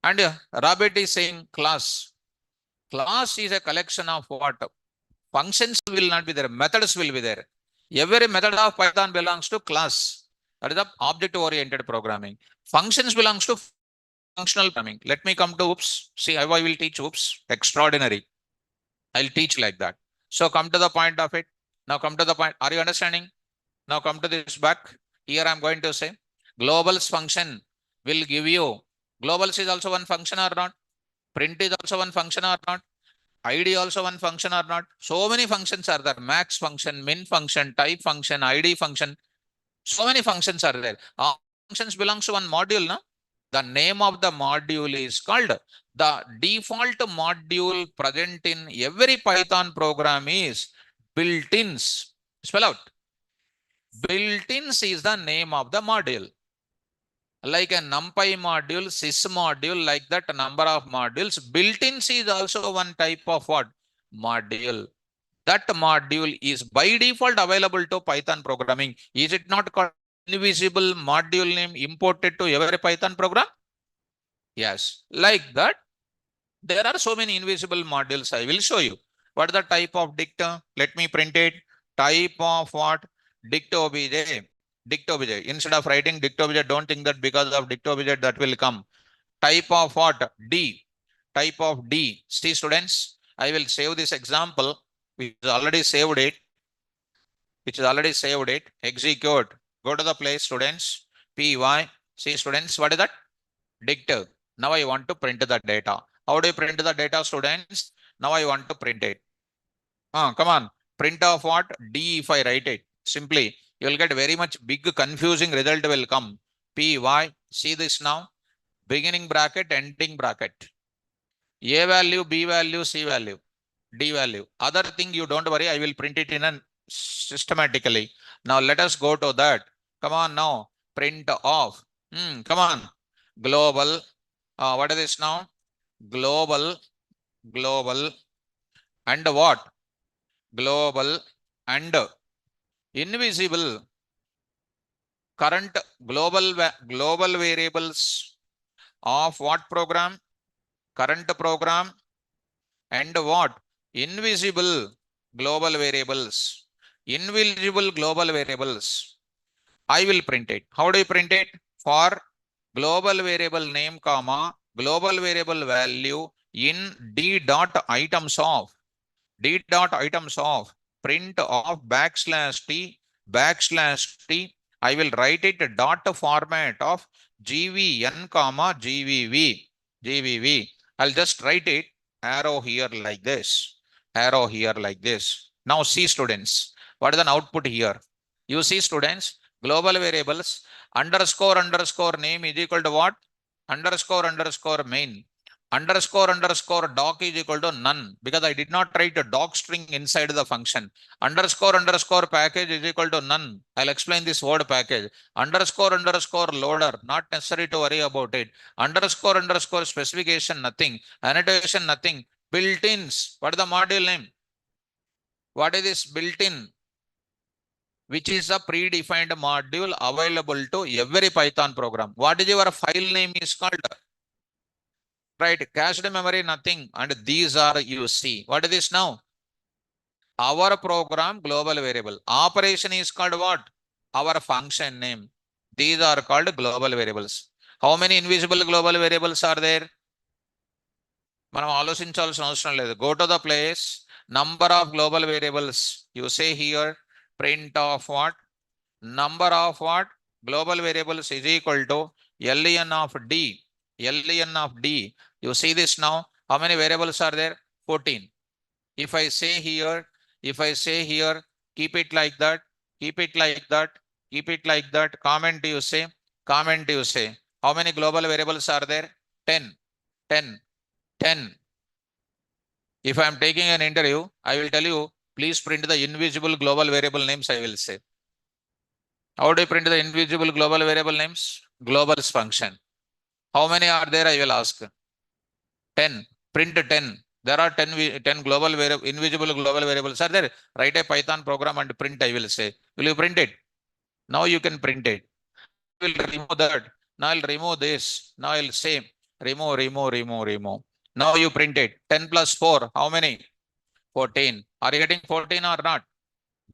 Speaker 1: And Robert is saying class. Class is a collection of what? Functions will not be there. Methods will be there. Every method of Python belongs to class. That is the object-oriented programming. Functions belongs to functional programming. Let me come to oops. See how I will teach oops. Extraordinary. I'll teach like that. So come to the point of it. Now come to the point. Are you understanding? Now come to this back. Here I'm going to say globals function will give you. Globals is also one function or not? Print is also one function or not? ID also one function or not? So many functions are there. Max function, min function, type function, ID function. So many functions are there. All functions belongs to one module, no? The name of the module is called the default module present in every Python program is built-ins. Spell out. Built-ins is the name of the module. Like a NumPy module, sys module, like that number of modules. Built-ins is also one type of what? Module. That module is by default available to Python programming. Is it not called invisible module name imported to every Python program? Yes. Like that, there are so many invisible modules. I will show you. What is the type of dict? Let me print it. Type of what? Dict obj. Dict obj. Instead of writing dict obj, don't think that because of dict obj that will come. Type of what? D. Type of D. See students, I will save this example. Which is already saved it. Execute. Go to the place, students. Py See students, what is that? Dict. Now I want to print the data. How do you print the data, students? Now I want to print it. Come on. Print of what? D if I write it. Simply, you will get very much big confusing result will come. P, Y. See this now. Beginning bracket, ending bracket. A value, B value, C value, D value. Other thing you don't worry, I will print it in a systematically. Now let us go to that. Come on now. Print off. Come on. Global. What is this now? Global, global, and what? Global and invisible. Current global variables of what program? Current program and what? Invisible global variables. Invisible global variables. I will print it. How do you print it? For global variable name, comma, global variable value in d dot items of d dot items of print of backslash t. I will write it dot format of gvn comma gvv. I'll just write it arrow here like this, arrow here like this. Now see students, what is an output here? You see students, global variables underscore name is equal to what? Underscore main. Underscore doc is equal to none, because I did not write a doc string inside the function. Underscore package is equal to none. I'll explain this word package. Underscore loader, not necessary to worry about it. Underscore specification, nothing. Annotation, nothing. Built-ins, what is the module name? What is this built-in? Which is a predefined module available to every Python program. What is your file name is called? Right, cached memory, nothing. And these are, you see, what is this now? Our program global variable. Operation is called what? Our function name. These are called global variables. How many invisible global variables are there? మనం ఆలోచించాల్సిన అవసరం లేదు. Go to the place, number of global variables. You say here, print of what? Number of what? Global variables is equal to len of d. Len of d. You see this now? How many variables are there? 14. If I say here, keep it like that, keep it like that, keep it like that. Comment you say, comment you say. How many global variables are there? 10, 10, 10. If I am taking an interview, I will tell you, please print the invisible global variable names, I will say. How do you print the invisible global variable names? Globals function. How many are there? I will ask. 10. Print 10. There are 10 global invisible global variables are there. Write a Python program and print, I will say. Will you print it? Now you can print it. I will remove that. Now I'll remove this. Now I'll say remove. Now you print it. 10 plus 4. How many? 14. Are you getting 14 or not?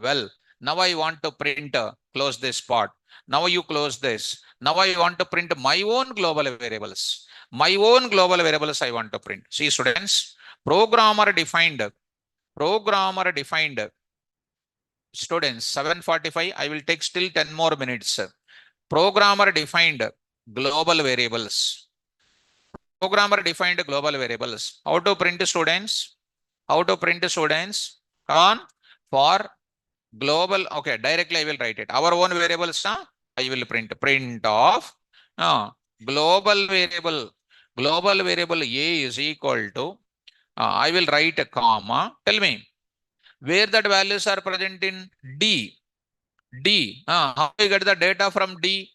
Speaker 1: Well, now I want to print, close this part. Now you close this. Now I want to print my own global variables. My own global variables I want to print. See students, programmer defined students, 7:45. I will take still 10 more minutes. Programmer defined global variables. Programmer defined global variables. How to print students? How to print students? Come on. For global, okay, directly I will write it. Our own variables, I will print of global variable. Global variable A is equal to, I will write a comma. Tell me, where that values are present in D. D. How do you get the data from D?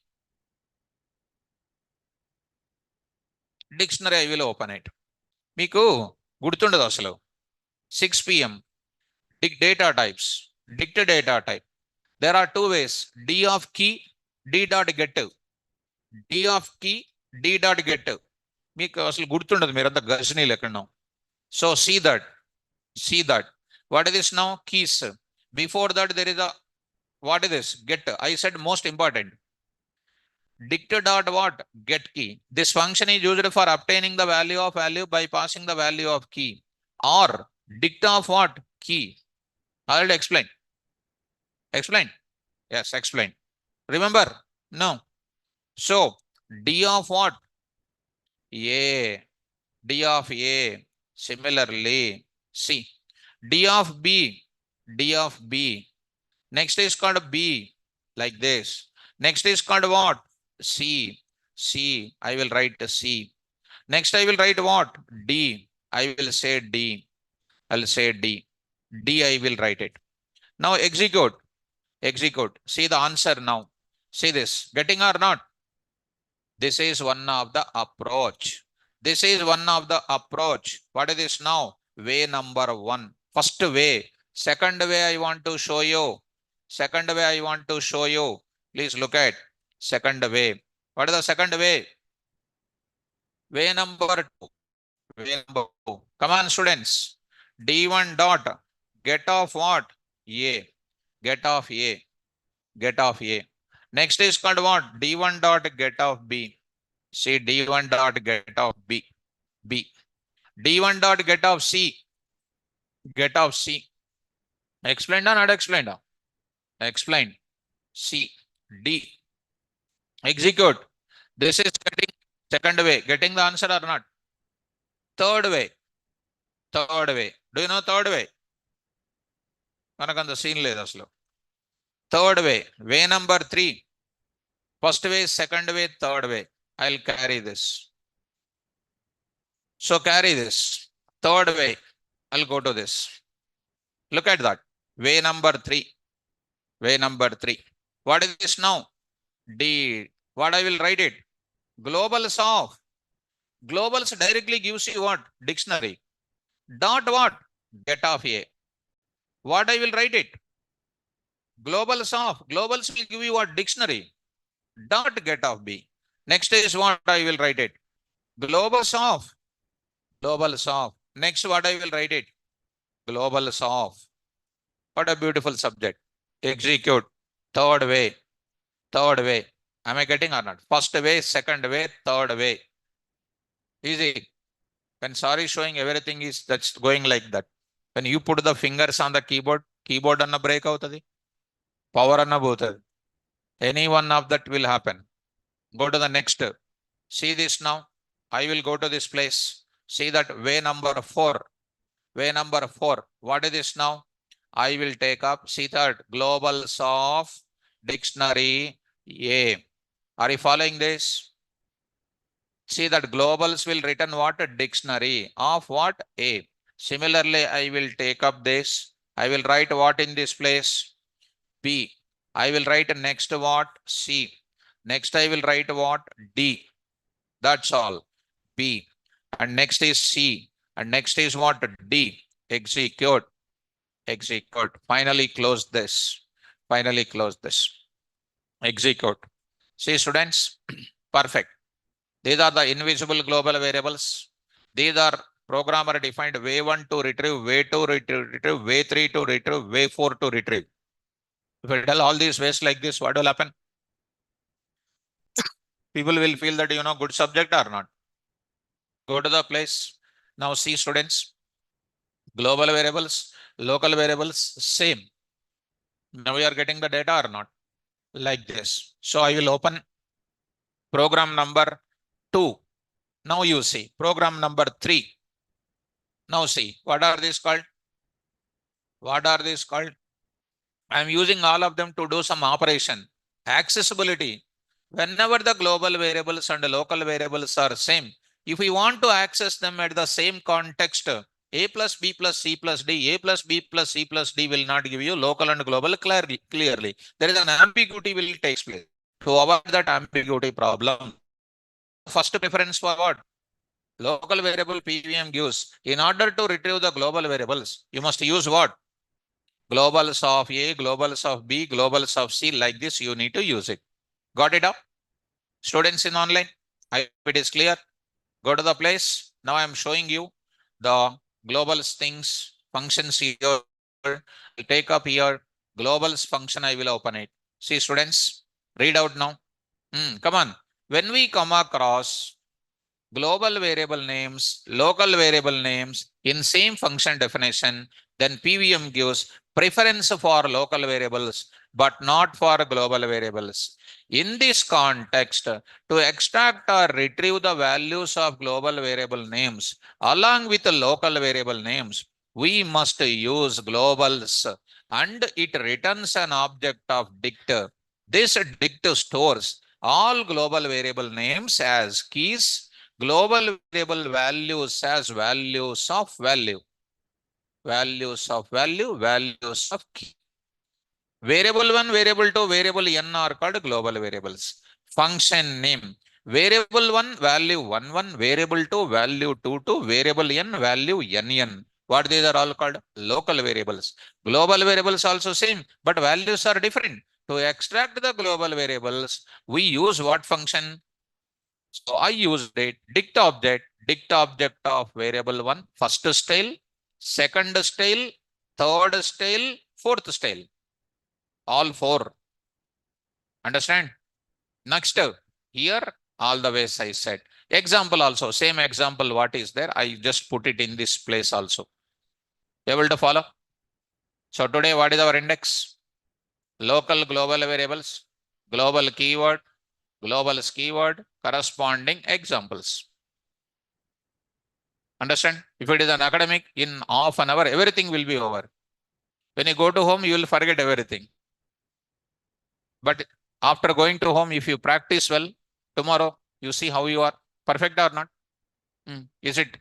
Speaker 1: Dictionary, I will open it. మీకు గుర్తుండదు అసలు. 6 p.m. Data types. Dict data type. There are two ways. D of key, D dot get. D of key, D dot get. మీకు అసలు గుర్తుండదు, మీరంతా గజనీలు ఎక్కడో. So see that. What is this now? Keys. Before that there is a, what is this? Get. I said most important. Dict dot what? Get key. This function is used for obtaining the value of value by passing the value of key. Or dict of what? Key. I will explain. Explain. Yes, explain. Remember? No. So D of what? A. D of A. Similarly, C. D of B. D of B. Next is called B, like this. Next is called what? C. C. I will write C. Next I will write what? D. I will say D. I'll say D. D I will write it. Now execute. Execute. See the answer now. See this. Getting or not? This is one of the approach. This is one of the approach. What is this now? Way number one. First way. Second way I want to show you. Second way I want to show you. Please look at second way. What is the second way? Way number two. Way number two. Come on, students. D1 dot. Get off what? A. Get off A. Get off A. Next is called what? D1 dot get off B. See D1 dot get off B. B. D1 dot get off C. Get off C. Explained or not explained? Explained. C. D. Execute. This is getting second way. Getting the answer or not? Third way. Third way. Do you know third way? మనకంత scene లేదు అసలు. Third way. Way number 3. First way, second way, third way. I'll carry this. So carry this. Third way. I'll go to this. Look at that. Way number 3. Way number 3. What is this now? D. What I will write it? Globals of. Globals directly gives you what? Dictionary. Dot what? Get off A. What I will write it? Globals of. Globals will give you what? Dictionary. Dot get off B. Next is what I will write it? Globals of. Globals of. Next what I will write it? Globals of. What a beautiful subject. Execute. Third way. Third way. Am I getting or not? First way, second way, third way. Easy. When sorry showing everything is that's going like that. When you put the fingers on the keyboard, keyboard anna break avutadi. Power anna botadi. Any one of that will happen. Go to the next. See this now. I will go to this place. See that way number 4. Way number 4. What is this now? I will take up. See that globals of dictionary A. Are you following this? See that globals will written what? A dictionary of what? A. Similarly, I will take up this. I will write what in this place? B. I will write next what? C. Next I will write what? D. That's all. B. And next is C. And next is what? D. Execute. Execute. Finally close this. Finally close this. Execute. See students, perfect. These are the invisible global variables. These are programmer defined way 1 to retrieve, way 2 retrieve, way 3 to retrieve, way 4 to retrieve. If I tell all these ways like this, what will happen? People will feel that you know good subject or not. Go to the place. Now see students, global variables, local variables, same. Now we are getting the data or not? Like this. So I will open program number 2. Now you see program number 3. Now see, what are these called? What are these called? I am using all of them to do some operation. Accessibility. Whenever the global variables and the local variables are same, if we want to access them at the same context, A plus B plus C plus D, A plus B plus C plus D will not give you local and global clearly. There is an ambiguity will take place. To avoid that ambiguity problem, first preference for what? Local variable PVM gives. In order to retrieve the global variables, you must use what? Globals of A, globals of B, globals of C. Like this, you need to use it. Got it up? Students in online, I hope it is clear. Go to the place. Now I am showing you the globals things, functions here. I'll take up here. Globals function, I will open it. See students, read out now. Come on. When we come across global variable names, local variable names in same function definition, then PVM gives preference for local variables, but not for global variables. In this context, to extract or retrieve the values of global variable names along with the local variable names, we must use globals, and it returns an object of dict. This dict stores all global variable names as keys, global variable values as values of value, values of key. Variable 1, variable 2, variable n are called global variables. Function name. Variable 1 value 1 1, variable 2 value 2 2, variable n value n n. What these are all called? Local variables. Global variables also same, but values are different. To extract the global variables, we use what function? So I use dict object of variable 1, first style, second style, third style, fourth style. All four. Understand? Next, here all the ways I said. Example also, same example what is there, I just put it in this place also. Able to follow? So today what is our index? Local global variables, global keyword, global keyword, corresponding examples. Understand? If it is an academic, in half an hour, everything will be over. When you go to home, you will forget everything. But after going to home, if you practice well, tomorrow you see how you are. Perfect or not? Is it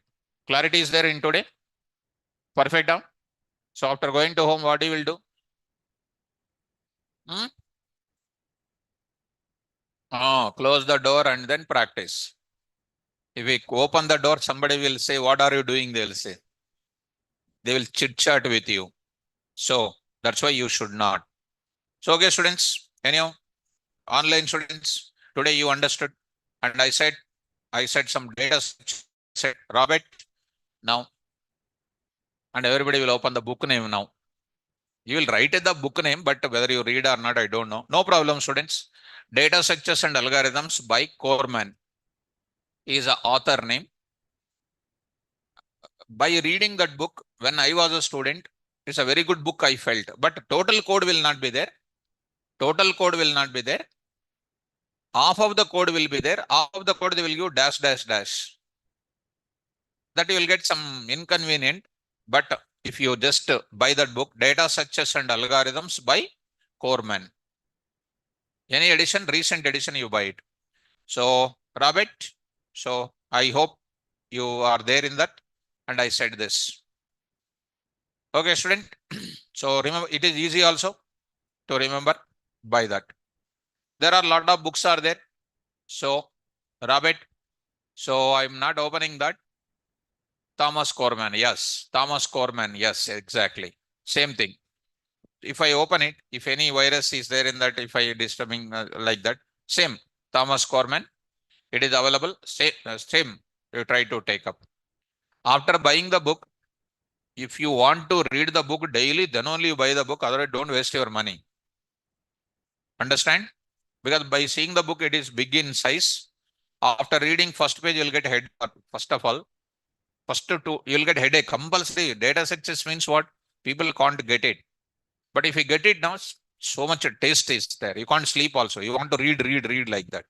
Speaker 1: clarity is there in today? Perfect now? So after going to home, what you will do? Oh, close the door and then practice. If we open the door, somebody will say, what are you doing? They will say. They will chit chat with you. So that's why you should not. So, okay, students, anyhow, online students, today you understood. And I said some data, said Robert now, and everybody will open the book name now. You will write the book name, but whether you read or not, I don't know. No problem, students. Data structures and algorithms by Corman is a author name. By reading that book, when I was a student, it's a very good book I felt, but total code will not be there. Total code will not be there. Half of the code will be there. Half of the code they will give dash, dash, dash. That you will get some inconvenient. But if you just buy that book, Data Structures and Algorithms by Corman. Any edition, recent edition, you buy it. So, Robert, so I hope you are there in that. And I said this. Okay, student. So remember, it is easy also to remember by that. There are a lot of books are there. So, Robert, so I'm not opening that. Thomas Corman, yes. Thomas Corman, yes, exactly. Same thing. If I open it, if any virus is there in that, if I disturbing like that, same. Thomas Corman, it is available. Same. You try to take up. After buying the book, if you want to read the book daily, then only you buy the book. Otherwise, don't waste your money. Understand? Because by seeing the book, it is big in size. After reading first page, you'll get head. First of all, first two, you'll get headache. Compulsory data success means what? People can't get it. But if you get it now, so much taste is there. You can't sleep also. You want to read like that.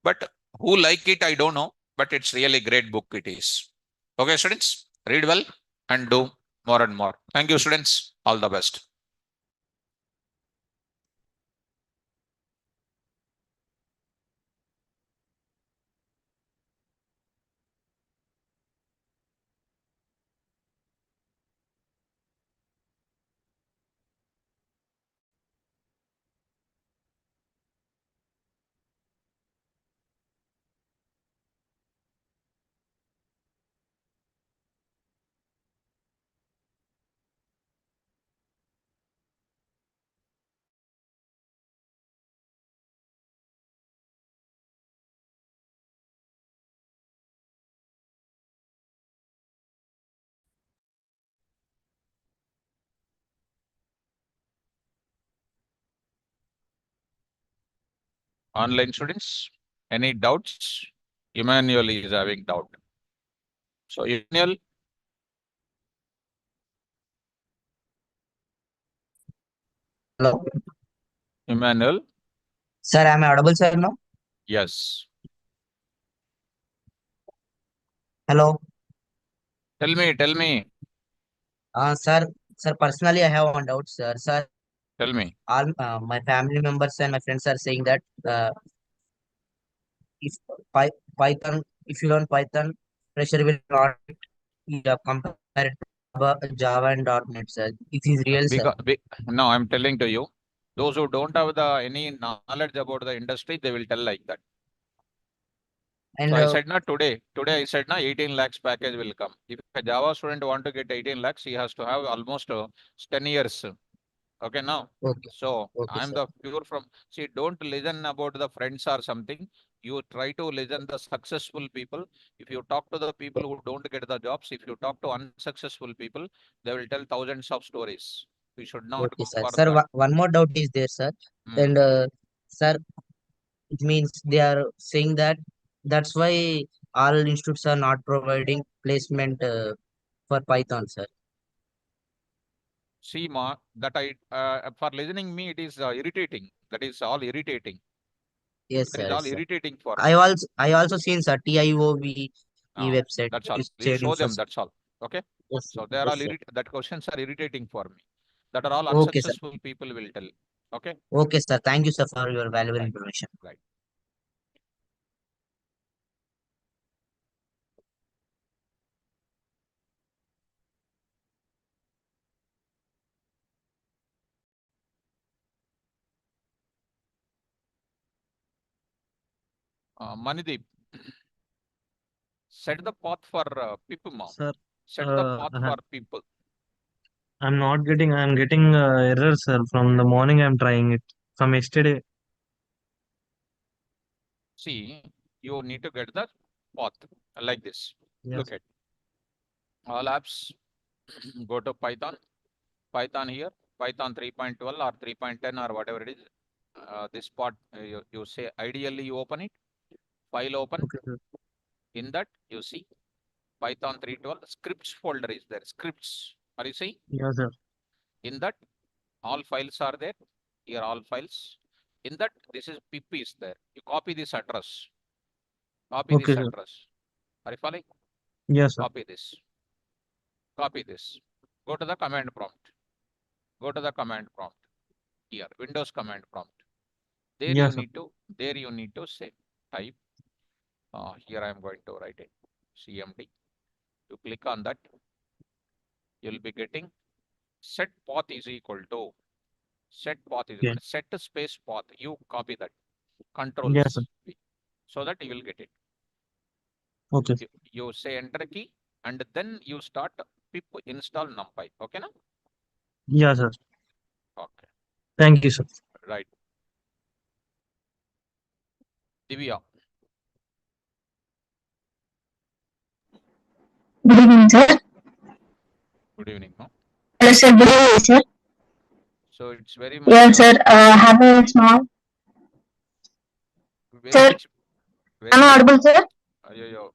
Speaker 1: But who like it, I don't know. But it's really great book it is. Okay, students, read well and do more and more. Thank you, students. All the best. Online students, any doubts? Emmanuel is having doubt. So Emmanuel,
Speaker 2: Hello.
Speaker 1: Emmanuel,
Speaker 2: Sir, am I audible, sir, now?
Speaker 1: yes.
Speaker 2: Hello.
Speaker 1: Tell me,
Speaker 2: Sir, personally, I have one doubt, sir. Sir,
Speaker 1: tell me.
Speaker 2: all my family members and my friends are saying that if Python, if you learn Python, pressure will not compare it to Java and .NET, sir. It is real, sir.
Speaker 1: Because, no, I'm telling to you, those who don't have the any knowledge about the industry, they will tell like that. So
Speaker 2: And
Speaker 1: I said not today. Today I said na 18 lakhs package will come. If a Java student want to get 18 lakhs, he has to have almost 10 years. Okay, now.
Speaker 2: okay,
Speaker 1: So
Speaker 2: okay,
Speaker 1: I'm
Speaker 2: sir.
Speaker 1: the pure from, see, don't listen about the friends or something. You try to listen the successful people. If you talk to the people who don't get the jobs, if you talk to unsuccessful people, they will tell thousands of stories. We should not
Speaker 2: Okay,
Speaker 1: go
Speaker 2: sir.
Speaker 1: for
Speaker 2: Sir,
Speaker 1: that.
Speaker 2: one more doubt is there, sir.
Speaker 1: Hmm.
Speaker 2: And sir, it means they are saying that that's why all institutes are not providing placement for Python, sir.
Speaker 1: See, ma, that I for listening me, it is irritating. That is all irritating.
Speaker 2: Yes,
Speaker 1: That is
Speaker 2: sir.
Speaker 1: all
Speaker 2: Yes, sir.
Speaker 1: irritating for
Speaker 2: I
Speaker 1: me.
Speaker 2: also I also seen sir TIOB
Speaker 1: No,
Speaker 2: website
Speaker 1: that's all.
Speaker 2: is
Speaker 1: Please
Speaker 2: sharing
Speaker 1: show
Speaker 2: for
Speaker 1: them. That's all. Okay.
Speaker 2: yes, sir.
Speaker 1: So they are
Speaker 2: Yes,
Speaker 1: all
Speaker 2: sir.
Speaker 1: that questions are irritating for me. That are all
Speaker 2: Okay, sir.
Speaker 1: unsuccessful people will tell. Okay.
Speaker 2: Okay, sir. Thank you, sir, for your valuable
Speaker 1: Right.
Speaker 2: information.
Speaker 1: Right. Manideep, set the path for people, mom.
Speaker 3: Sir,
Speaker 1: Set the path
Speaker 3: uh,
Speaker 1: for people.
Speaker 3: I'm getting errors, sir. From the morning, I'm trying it. From yesterday.
Speaker 1: See, you need to get the path like this. Look
Speaker 3: Yes.
Speaker 1: at all apps. Go to Python. Python here. Python 3.12 or 3.10 or whatever it is. This part you say ideally you open it. File open.
Speaker 3: Okay, sir.
Speaker 1: In that you see Python 3.12 scripts folder is there. Scripts. Are you seeing?
Speaker 3: Yes, sir.
Speaker 1: In that all files are there. Here all files. In that this is pip is there. You copy this address. Copy
Speaker 3: Okay,
Speaker 1: this
Speaker 3: sir.
Speaker 1: address. Are you following?
Speaker 3: Yes, sir.
Speaker 1: Copy this. Copy this. Go to the command prompt. Go to the command prompt. Here, Windows command prompt. There you
Speaker 3: Yes, sir.
Speaker 1: need to, there you need to say type. Here I am going to write it. CMD. You click on that. You'll be getting set path is equal to set path is equal
Speaker 3: Okay.
Speaker 1: to set space path. You copy that.
Speaker 3: Yes, sir.
Speaker 1: Controls V. So that you will get it.
Speaker 3: Okay.
Speaker 1: You say enter key and then you start pip install numpy. Okay, na?
Speaker 3: Yes, sir.
Speaker 1: Okay.
Speaker 3: Thank you, sir.
Speaker 1: Right. Divya.
Speaker 4: Good evening, sir.
Speaker 1: Good evening. No?
Speaker 4: Hello, sir. Good evening, sir.
Speaker 1: So it's very much
Speaker 4: Yes, sir. Have a small.
Speaker 1: very
Speaker 4: Sir,
Speaker 1: much
Speaker 4: am
Speaker 1: very
Speaker 4: I
Speaker 1: much
Speaker 4: audible, sir?
Speaker 1: yo,